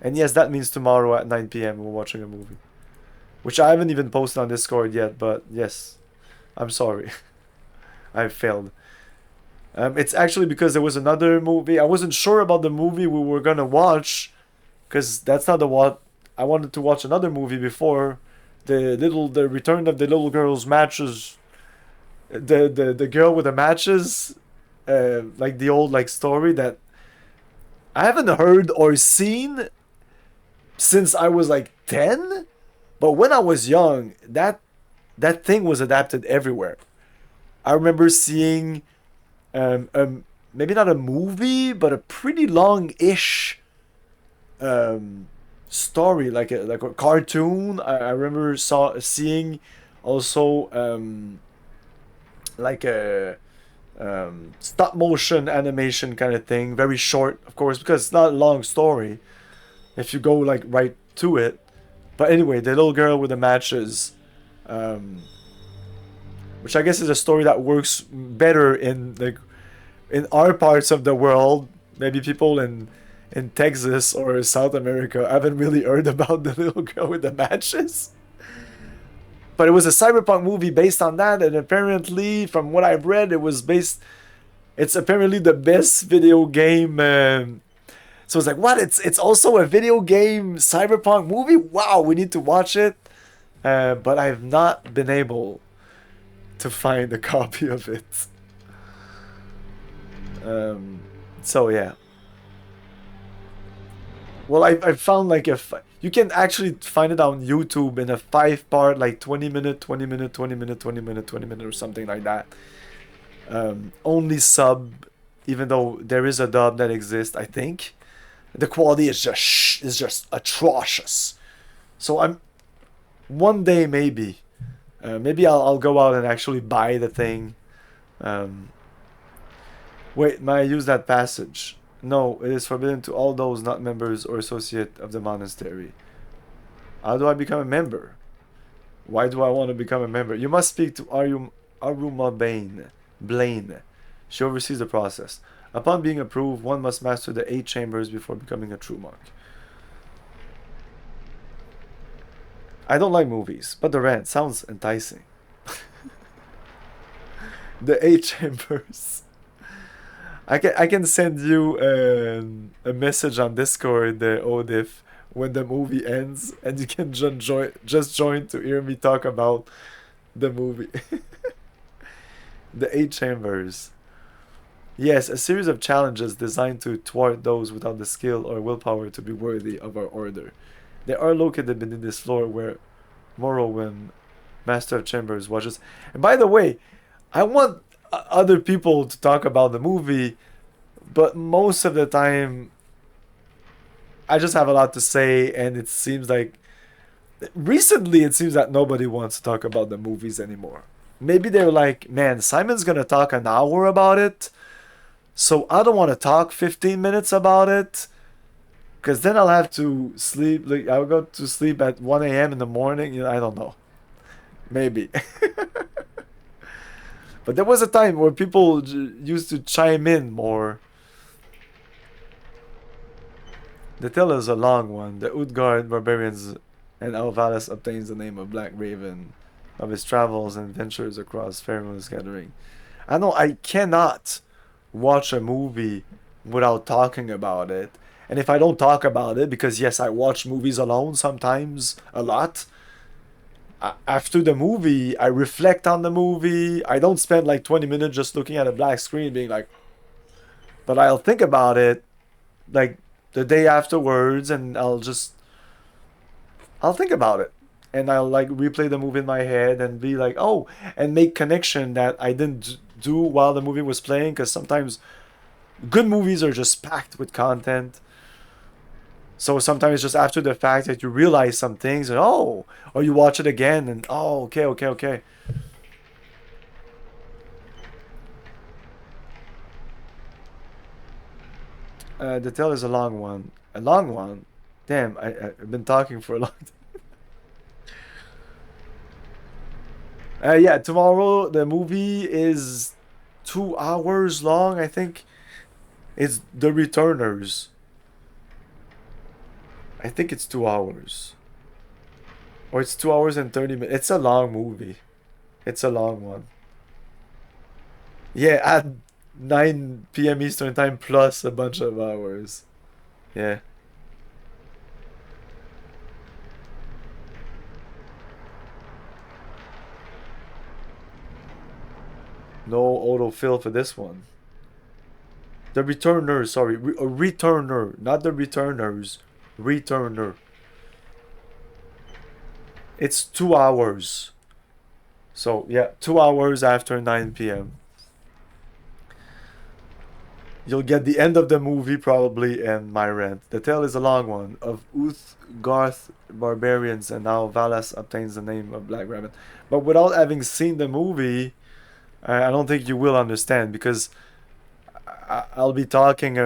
And yes, that means tomorrow at 9 p.m. we're watching a movie. Which I haven't even posted on Discord yet, but yes. I'm sorry. I failed. It's actually because there was another movie. I wasn't sure about the movie we were gonna watch, because that's not the what I wanted to watch another movie before the return of the little girl's matches. The girl with the matches, like the old story that I haven't heard or seen since I was 10, but when I was young, that thing was adapted everywhere. I remember seeing. Maybe not a movie, but a pretty long-ish story, like a cartoon. I remember seeing also like a stop motion animation kind of thing, very short, of course, because it's not a long story if you go right to it. But anyway, the little girl with the matches. Which I guess is a story that works better in our parts of the world. Maybe people in Texas or South America haven't really heard about the little girl with the matches. But it was a cyberpunk movie based on that, and apparently, from what I've read, it's apparently the best video game. So it's what? It's also a video game cyberpunk movie? Wow, we need to watch it. But I've not been able to find a copy of it. So yeah. Well, I found you can actually find it on YouTube in a 5-part, 20 minute, 20 minute, 20 minute, 20 minute, 20 minute, or something like that. Only sub, even though there is a dub that exists, I think. The quality is just atrocious. So one day maybe I'll go out and actually buy the thing. Wait, may I use that passage? No, it is forbidden to all those not members or associate of the monastery. How do I become a member? Why do I want to become a member? You must speak to Aruma Blaine. She oversees the process. Upon being approved, one must master the 8 chambers before becoming a true monk. I don't like movies, but the rant sounds enticing. The 8 chambers. I can send you a message on Discord, Odif, when the movie ends, and you can just join to hear me talk about the movie. The 8 chambers. Yes, a series of challenges designed to thwart those without the skill or willpower to be worthy of our order. They are located beneath this floor where Morrowind, Master of Chambers, watches. And by the way, I want other people to talk about the movie, but most of the time, I just have a lot to say, and it seems like recently it seems that nobody wants to talk about the movies anymore. Maybe they're like, man, Simon's gonna talk an hour about it, so I don't want to talk 15 minutes about it, because then I'll have to sleep. Like, I'll go to sleep at 1 a.m. in the morning. You know, I don't know. Maybe. But there was a time where people used to chime in more. The tale is a long one. The Utgard barbarians and Alvalis obtains the name of Black Raven of his travels and ventures across Faerun's gathering. I know I cannot watch a movie without talking about it. And if I don't talk about it, because yes, I watch movies alone sometimes, a lot. After the movie, I reflect on the movie. I don't spend like 20 minutes just looking at a black screen being like, but I'll think about it like the day afterwards, and I'll think about it. And I'll like replay the movie in my head and be like, oh, and make connection that I didn't do while the movie was playing, because sometimes good movies are just packed with content. So sometimes it's just after the fact that you realize some things, and oh, or you watch it again and oh, okay. The tale is a long one. A long one? Damn, I've been talking for a long time. Yeah, tomorrow the movie is 2 hours long, I think. It's The Returners. I think it's 2 hours. Or it's 2 hours and 30 minutes. It's a long movie. It's a long one. Yeah, at 9 p.m. Eastern Time plus a bunch of hours. Yeah. No autofill for this one. The Returner, sorry. A Returner, not The Returners. Returner. It's 2 hours. So, yeah, 2 hours after 9 p.m. You'll get the end of the movie probably and my rant. The tale is a long one of Uthgarth barbarians, and now Valas obtains the name of Black Raven. But without having seen the movie, I don't think you will understand, because I'll be talking.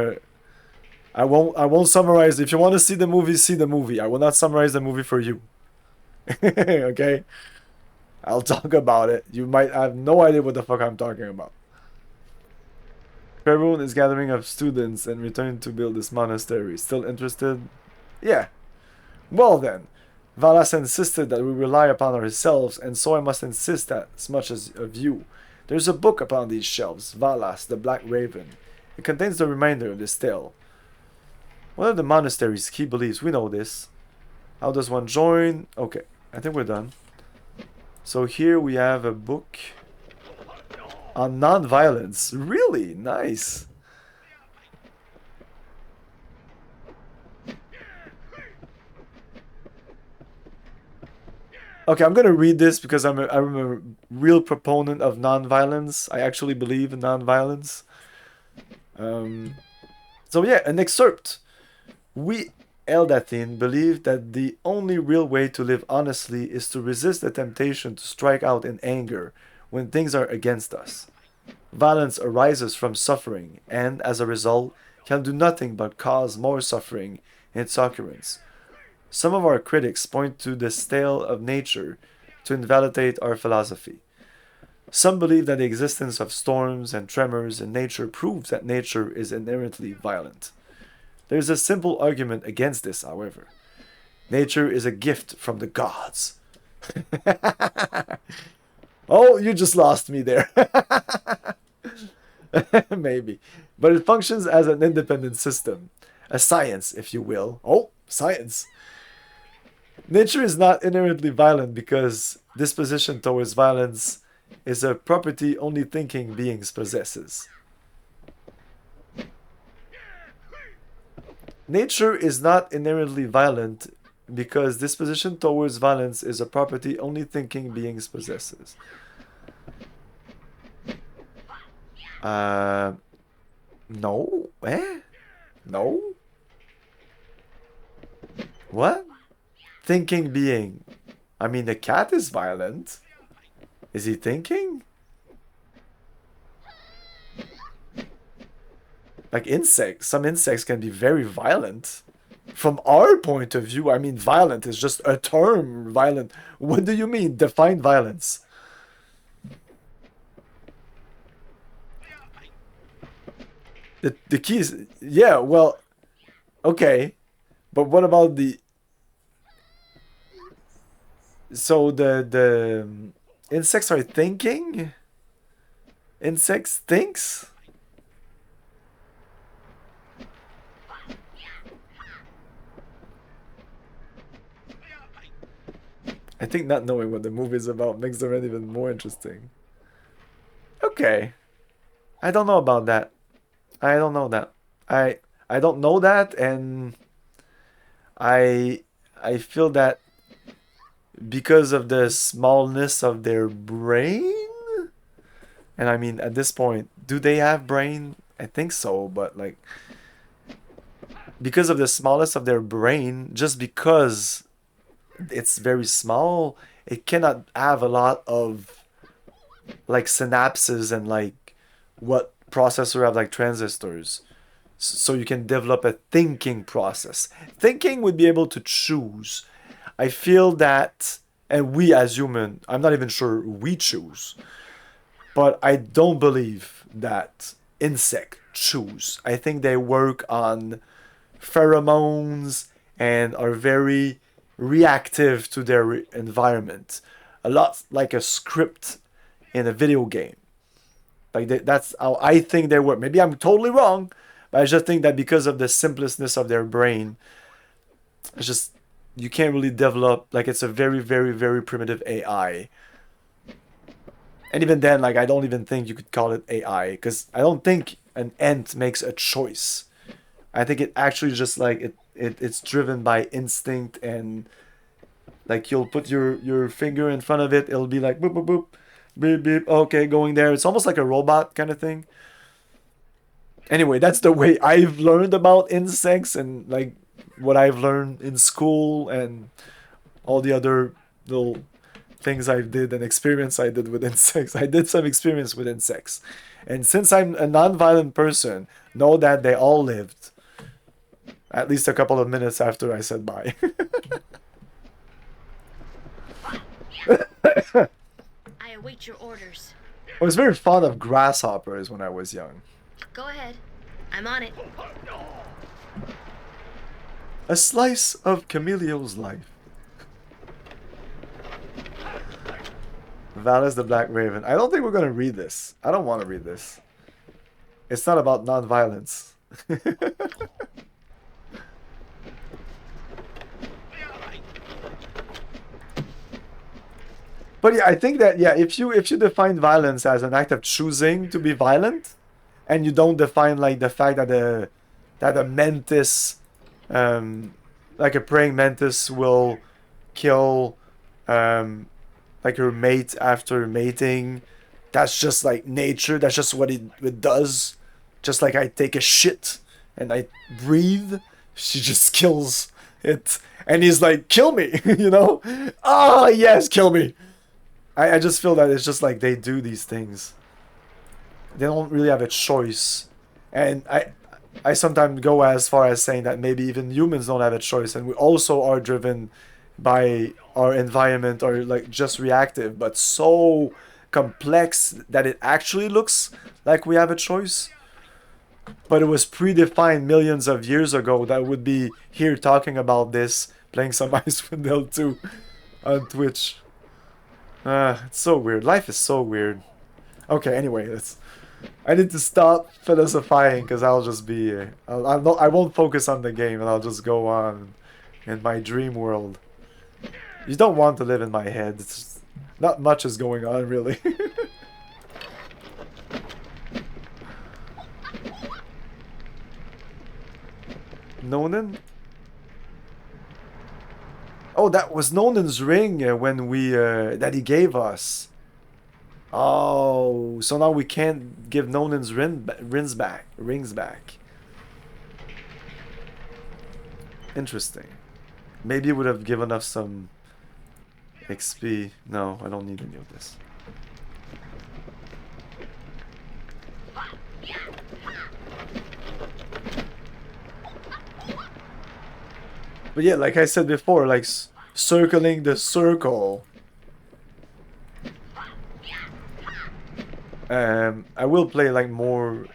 I won't summarize. If you want to see the movie, see the movie. I will not summarize the movie for you. Okay? I'll talk about it. You might have no idea what the fuck I'm talking about. Faerun is gathering up students and returning to build this monastery. Still interested? Yeah. Well then, Valas insisted that we rely upon ourselves, and so I must insist that as much as of you. There's a book upon these shelves, Valas, the Black Raven. It contains the remainder of this tale. What are the monastery's key beliefs? We know this. How does one join? Okay, I think we're done. So here we have a book on non-violence. Really? Nice. Okay, I'm gonna read this because I'm a real proponent of non-violence. I actually believe in non-violence. So yeah, an excerpt. We Eldathin believe that the only real way to live honestly is to resist the temptation to strike out in anger when things are against us. Violence arises from suffering, and as a result, can do nothing but cause more suffering in its occurrence. Some of our critics point to the tale of nature to invalidate our philosophy. Some believe that the existence of storms and tremors in nature proves that nature is inherently violent. There is a simple argument against this, however. Nature is a gift from the gods. Oh, you just lost me there. Maybe. But it functions as an independent system. A science, if you will. Oh, science. Nature is not inherently violent because disposition towards violence is a property only thinking beings possesses. Nature is not inherently violent because disposition towards violence is a property only thinking beings possesses. No? Eh? No? What? Thinking being. I mean, the cat is violent. Is he thinking? Like insects. Some insects can be very violent. From our point of view, I mean, violent is just a term. Violent. What do you mean? Define violence. The key is... Yeah, well... Okay. But what about the... So the insects are thinking? Insects thinks? I think not knowing what the movie is about makes the rent even more interesting. Okay. I don't know about that. I don't know that. I don't know that, and I feel that because of the smallness of their brain, and I mean at this point, do they have brain? I think so, but like because of the smallness of their brain, just because it's very small, it cannot have a lot of like synapses and like what processor have like transistors, so you can develop a thinking process. Thinking would be able to choose. I feel that, and we as human, I'm not even sure we choose, but I don't believe that insects choose. I think they work on pheromones and are very reactive to their environment, a lot like a script in a video game. Like that's how I think they work. Maybe I'm totally wrong, but I just think that because of the simplicity of their brain, it's just you can't really develop, like, it's a very, very, very primitive AI. And even then, like, I don't even think you could call it AI, because I don't think an ant makes a choice. I think it actually just like it's driven by instinct, and like you'll put your finger in front of it, it'll be like boop boop boop, beep beep, okay, going there. It's almost like a robot kind of thing. Anyway, that's the way I've learned about insects, and like what I've learned in school and all the other little things I did and experience I did with insects. I did some experience with insects. And since I'm a non-violent person, know that they all lived at least a couple of minutes after I said bye. I await your orders. I was very fond of grasshoppers when I was young. Go ahead. I'm on it. A slice of Camilleo's life. Valis the Black Raven. I don't think we're going to read this. I don't want to read this. It's not about non-violence. But yeah, I think that, yeah, if you define violence as an act of choosing to be violent, and you don't define like the fact that a mantis, like a praying mantis, will kill like her mate after mating, that's just like nature. That's just what it does. Just like I take a shit and I breathe, she just kills it, and he's like, kill me, you know? Ah, yes, kill me. I just feel that it's just like they do these things. They don't really have a choice. And I sometimes go as far as saying that maybe even humans don't have a choice, and we also are driven by our environment, or like just reactive, but so complex that it actually looks like we have a choice. But it was predefined millions of years ago that would be here talking about this, playing some Icewind 2 on Twitch. It's so weird. Life is so weird. Okay, anyway, I need to stop philosophizing, because I'll just be... I won't focus on the game, and I'll just go on in my dream world. You don't want to live in my head. It's not much is going on, really. Nonan? Oh, that was Nonan's ring when we that he gave us. Oh, so now we can't give Nonan's rings back. Interesting. Maybe it would have given us some XP. No, I don't need any of this. But yeah, like I said before, like circling the circle. I will play like more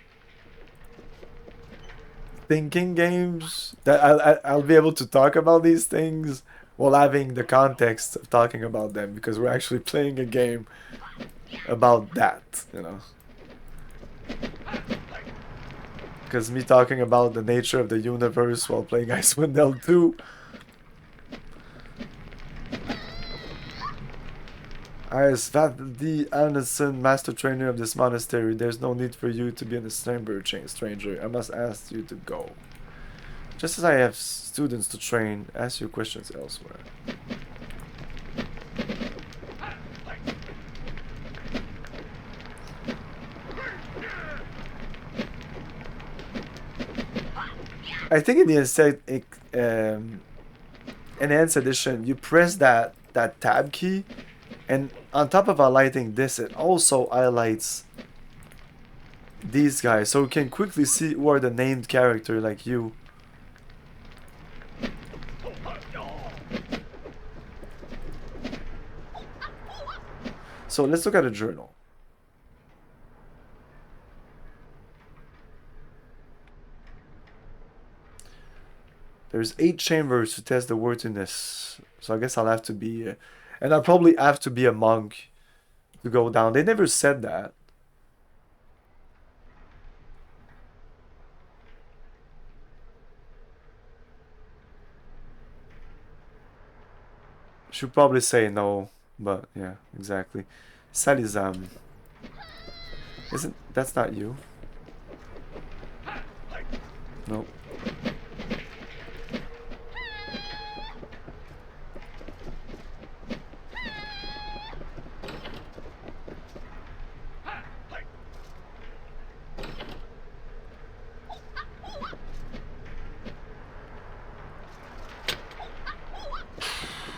thinking games that I'll be able to talk about these things while having the context of talking about them, because we're actually playing a game about that, you know. Because me talking about the nature of the universe while playing Icewind Dale 2. As the Anderson, master trainer of this monastery, there's no need for you to be in the chamber, stranger. I must ask you to go. Just as I have students to train, ask your questions elsewhere. I think in the enhanced edition, you press that tab key, and on top of highlighting this, it also highlights these guys, so you can quickly see who are the named character like you. So let's look at a journal. There's 8 chambers to test the worthiness. So I guess I'll have to be... and I'll probably have to be a monk to go down. They never said that. Should probably say no, but yeah, exactly. Salizam. That's not you? Nope.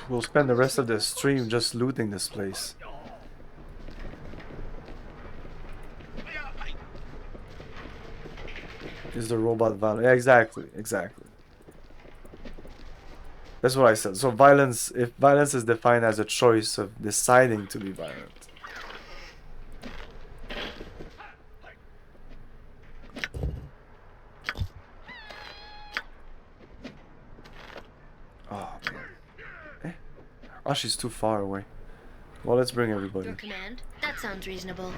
We'll spend the rest of the stream just looting this place. Is the robot violent? Yeah, exactly. That's what I said. So violence, if violence is defined as a choice of deciding to be violent. Oh, man. Oh, she's too far away. Well, let's bring everybody. Your command? That sounds reasonable.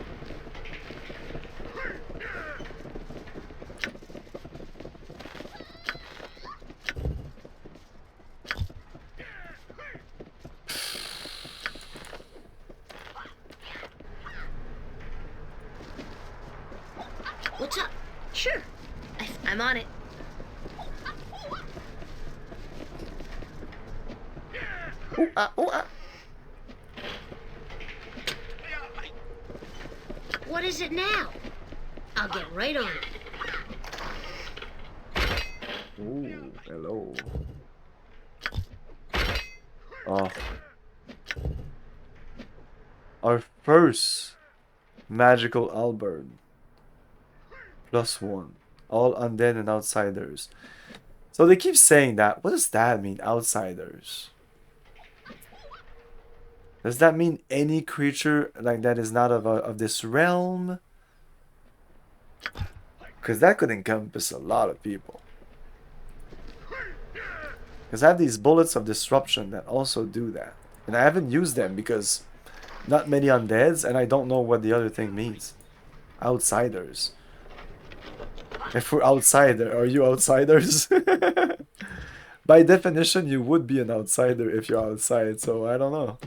What's up? Sure. I'm on it. Ooh, ooh, What is it now? I'll get right on it. Ooh, hello. Oh. Our first magical halberd. +1. All undead and outsiders. So they keep saying that. What does that mean, outsiders? Does that mean any creature like that is not of this realm? Because that could encompass a lot of people. Because I have these bullets of disruption that also do that. And I haven't used them because not many undeads, and I don't know what the other thing means. Outsiders. If we're outsider, are you outsiders? By definition, you would be an outsider if you're outside, so I don't know.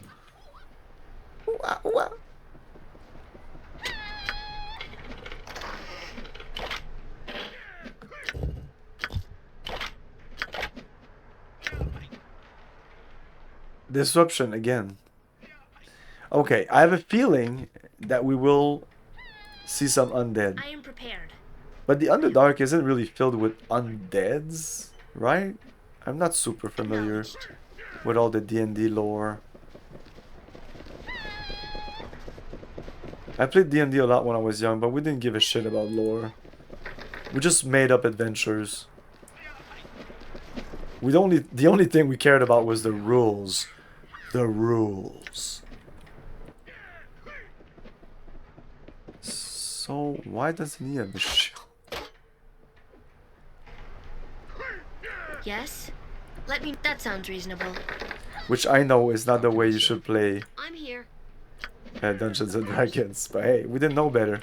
Disruption again. Okay, I have a feeling that we will see some undead. I am prepared. But the Underdark isn't really filled with undeads, right? I'm not super familiar with all the D&D lore. I played D&D a lot when I was young, but we didn't give a shit about lore. We just made up adventures. The only thing we cared about was the rules. The rules. So why doesn't he have the shield? Yes? That sounds reasonable. Which I know is not the way you should play I'm here. Dungeons and Dragons, but hey, we didn't know better.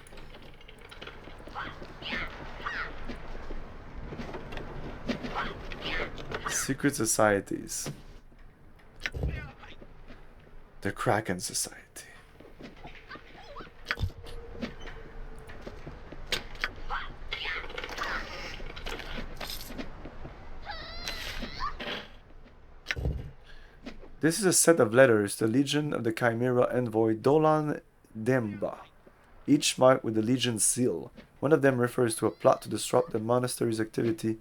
Secret societies. The Kraken Society. This is a set of letters to the Legion of the Chimera envoy Dolan Demba, each marked with the Legion's seal. One of them refers to a plot to disrupt the monastery's activity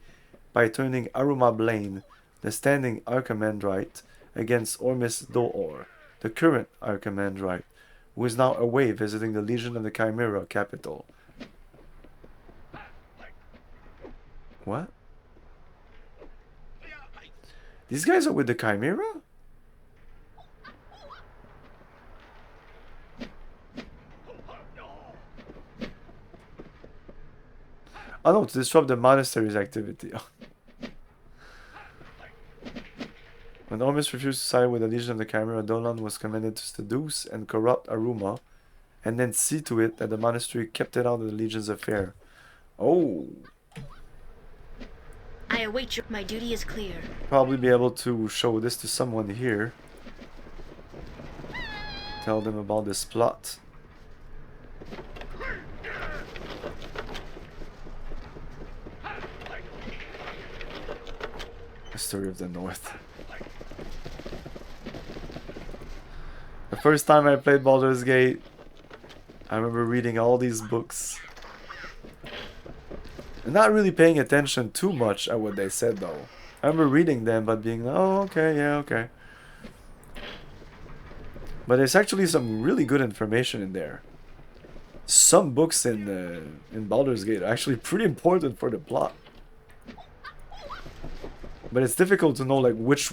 by turning Aruma Blaine, the standing Archimandrite, against Ormis Door, the current Archimandrite, who is now away visiting the Legion of the Chimera capital. What? These guys are with the Chimera? Oh no, to disrupt the monastery's activity. When Ormus refused to side with the Legion of the Chimera, Dolan was commanded to seduce and corrupt Aruma, and then see to it that the monastery kept it out of the Legion's affair. Oh. I await your... My duty is clear. Probably be able to show this to someone here. Tell them about this plot. History of the North. The first time I played Baldur's Gate, I remember reading all these books. And not really paying attention too much at what they said though. I remember reading them but being, oh okay, yeah, okay. But there's actually some really good information in there. Some books in Baldur's Gate are actually pretty important for the plot. But it's difficult to know like which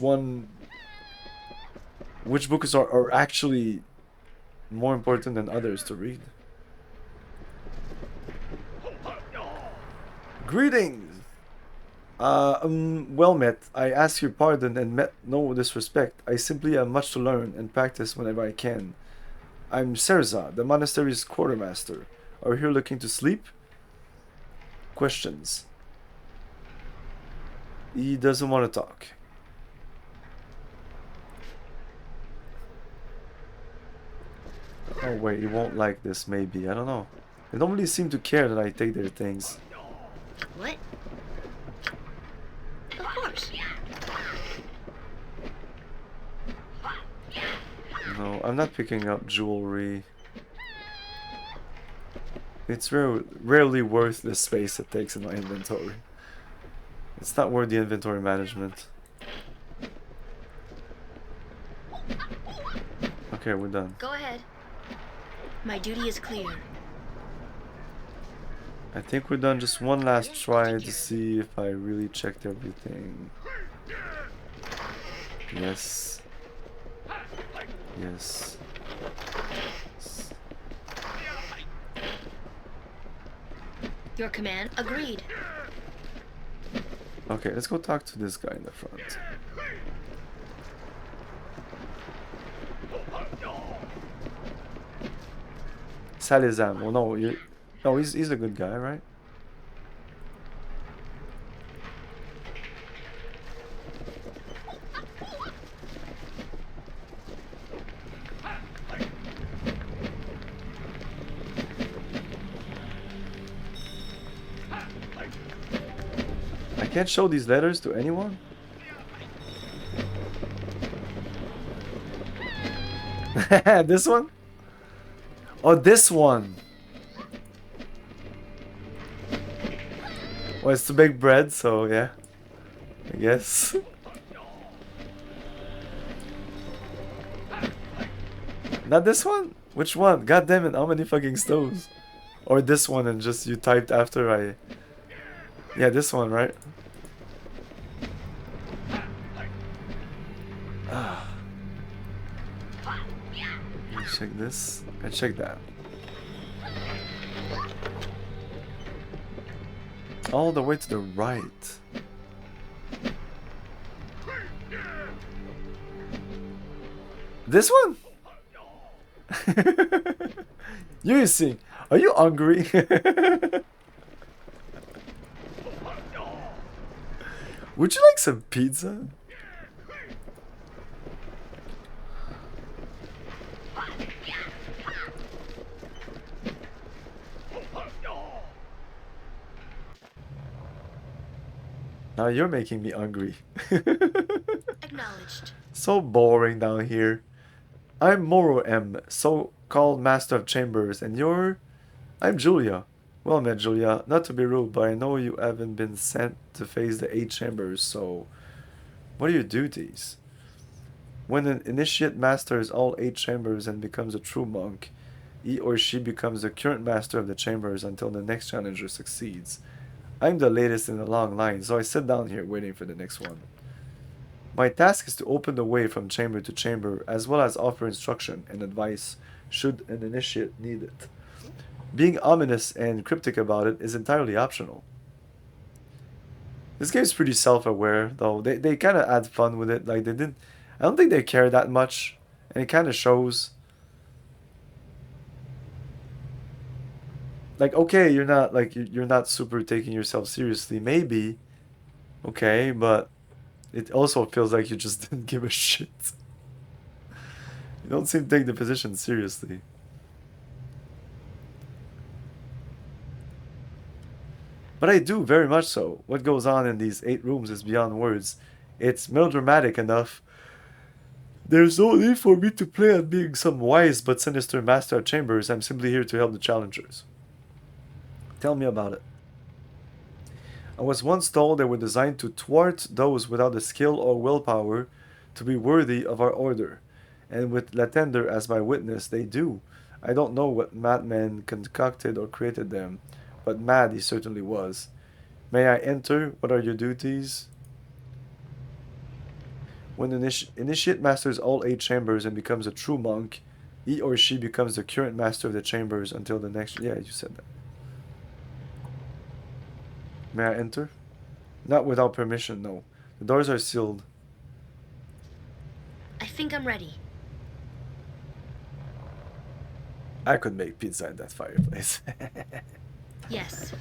books are actually more important than others to read. Greetings! Well met. I ask your pardon and met no disrespect. I simply have much to learn and practice whenever I can. I'm Serza, the monastery's quartermaster. Are you here looking to sleep? Questions. He doesn't want to talk. Oh wait, he won't like this maybe, I don't know. They don't really seem to care that I take their things. What? Of course. No, I'm not picking up jewelry. It's rarely worth the space it takes in my inventory. It's not worth the inventory management. Okay, we're done. Go ahead. My duty is clear. I think we're done. Just one last try to see if I really checked everything. Yes. Yes. Your command agreed. Okay, let's go talk to this guy in the front. Salizam. Well, no, he's a good guy, right? I can't show these letters to anyone? This one? Oh, this one. Well, it's to bake bread, so yeah. I guess. Not this one? Which one? God damn it, how many fucking stoves? Or this one and just you typed after I... Yeah, this one, right? Check this. I check that. All the way to the right. This one? You see? Are you hungry? Would you like some pizza? Now you're making me hungry. Acknowledged. So boring down here. I'm Moro M, so-called Master of Chambers, and you're... I'm Julia. Well met, Julia. Not to be rude, but I know you haven't been sent to face the 8 chambers, so... What are your duties? When an initiate masters all 8 chambers and becomes a true monk, he or she becomes the current master of the chambers until the next challenger succeeds. I'm the latest in the long line, so I sit down here waiting for the next one. My task is to open the way from chamber to chamber, as well as offer instruction and advice should an initiate need it. Being ominous and cryptic about it is entirely optional. This game's pretty self-aware, though. They kind of had fun with it. Like, they didn't... I don't think they care that much, and it kind of shows. Like, okay, you're not like you're not super taking yourself seriously, maybe. Okay, but it also feels like you just didn't give a shit. You don't seem to take the position seriously. But I do, very much so. What goes on in these 8 rooms is beyond words. It's melodramatic enough. There's no need for me to play at being some wise but sinister master of chambers. I'm simply here to help the challengers. Tell me about it. I was once told they were designed to thwart those without the skill or willpower to be worthy of our order. And with Latender as my witness, they do. I don't know what madman concocted or created them, but mad he certainly was. May I enter? What are your duties? When the initiate masters all 8 chambers and becomes a true monk, he or she becomes the current master of the chambers until the next... Yeah, you said that. May I enter? Not without permission, no. The doors are sealed. I think I'm ready. I could make pizza in that fireplace. Yes.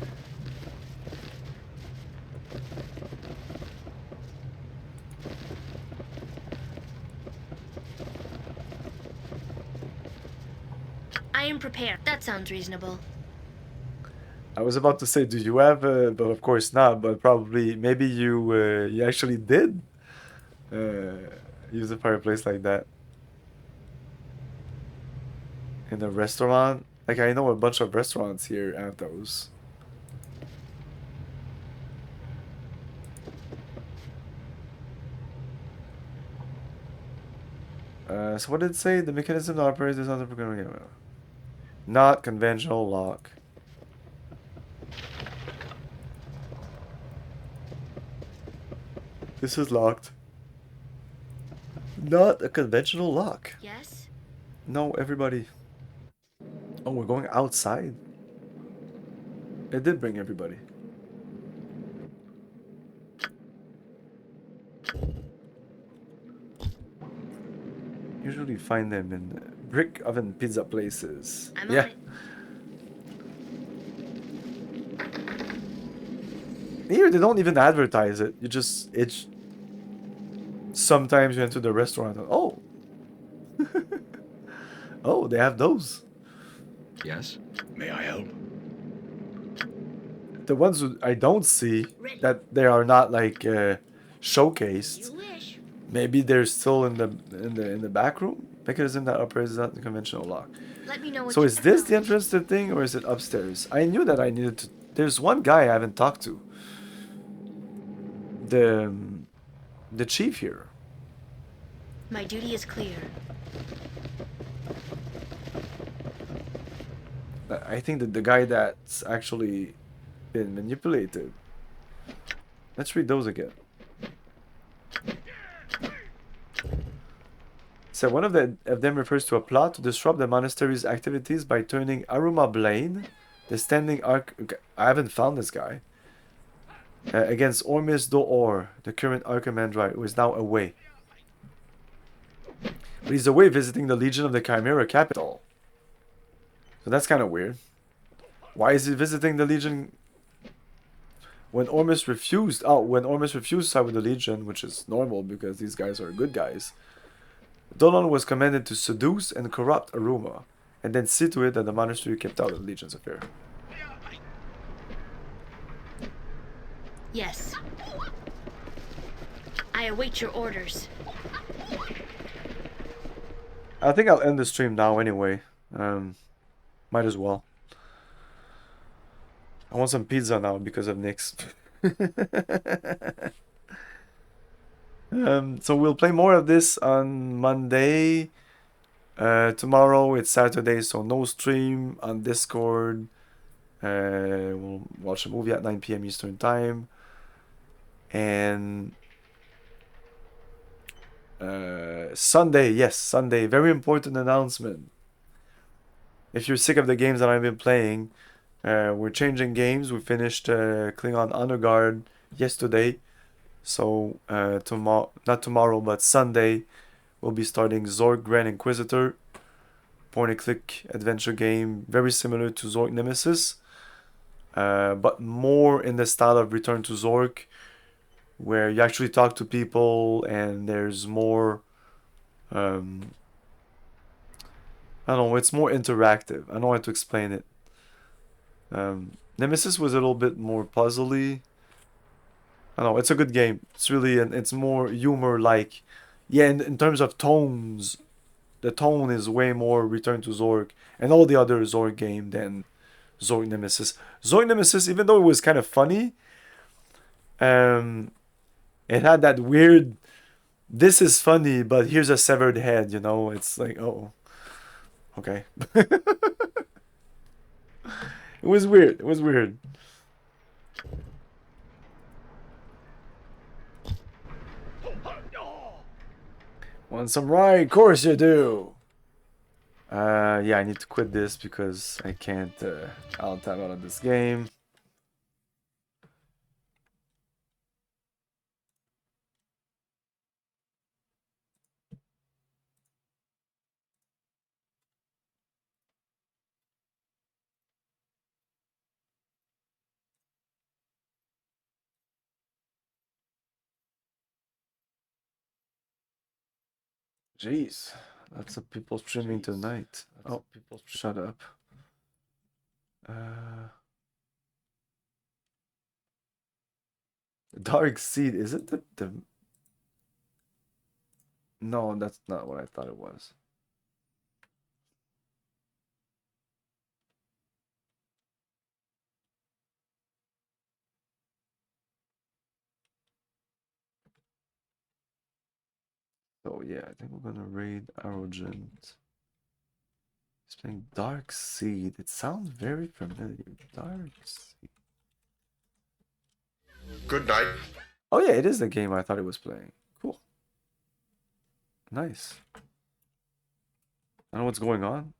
I am prepared. That sounds reasonable. I was about to say, do you have, but of course not, but probably, maybe you actually did use a fireplace like that. In a restaurant? Like, I know a bunch of restaurants here have those. So what did it say? The mechanism that operates is not the program. Not conventional lock. This is locked. Not a conventional lock. Yes? No, everybody. Oh, we're going outside? It did bring everybody. Usually find them in brick oven pizza places. I'm yeah. on it. Here they don't even advertise it. You just sometimes you enter the restaurant and oh. Oh, they have those. Yes? May I help? The ones I don't see that they are not like showcased. You wish. Maybe they're still in the back room mechanism that operates that conventional lock. Let me know what So you is this found. the entrance to the thing, or is it upstairs? I knew that I needed to. There's one guy I haven't talked to. The chief here. My duty is clear. I think that the guy that's actually been manipulated. Let's read those again. So one of them refers to a plot to disrupt the monastery's activities by turning Aruma Blaine, the standing arch... I haven't found this guy. Against Ormis Do'or, the current Archimandrite, who is now away. But he's away visiting the Legion of the Chimera capital. So that's kind of weird. Why is he visiting the Legion? When Ormus refused to side with the Legion, which is normal because these guys are good guys, Dolon was commanded to seduce and corrupt Aruma, and then see to it that the monastery kept out of the Legion's affair. Yes. I await your orders. I think I'll end the stream now anyway. Might as well. I want some pizza now because of Nick's. So we'll play more of this on Monday. Tomorrow it's Saturday, so no stream on Discord. We'll watch a movie at 9 p.m. Eastern Time. And Sunday, yes, Sunday. Very important announcement. If you're sick of the games that I've been playing, we're changing games. We finished Klingon Honor Guard yesterday. So not tomorrow, but Sunday, we'll be starting Zork Grand Inquisitor. Point-and-click adventure game, very similar to Zork Nemesis. But more in the style of Return to Zork, where you actually talk to people and there's more... I don't know, it's more interactive. I don't know how to explain it. Nemesis was a little bit more puzzly. I don't know, it's a good game. It's really, it's more humor-like. Yeah, in terms of tones, the tone is way more Return to Zork and all the other Zork game than Zork Nemesis. Zork Nemesis, even though it was kind of funny, it had that weird, this is funny, but here's a severed head, you know? It's like, oh, okay. It was weird. It was weird. Want some ride? Of course you do. Yeah, I need to quit this because I can't I'll time out of this game. Jeez, lots of people streaming tonight. Oh, shut up. Dark Seed, is it the... No, that's not what I thought it was. So yeah, I think we're gonna raid Arrogant. He's playing Dark Seed. It sounds very familiar. Dark Seed. Good night. Oh yeah, it is the game I thought it was playing. Cool. Nice. I don't know what's going on.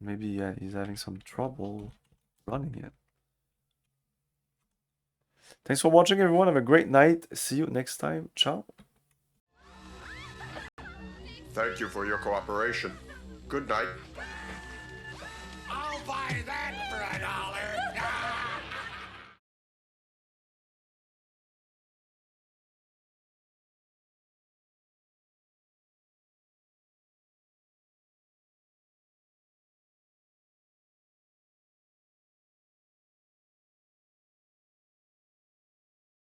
Maybe he's having some trouble running it. Thanks for watching, everyone. Have a great night. See you next time. Ciao. Thank you for your cooperation. Good night. I'll buy that.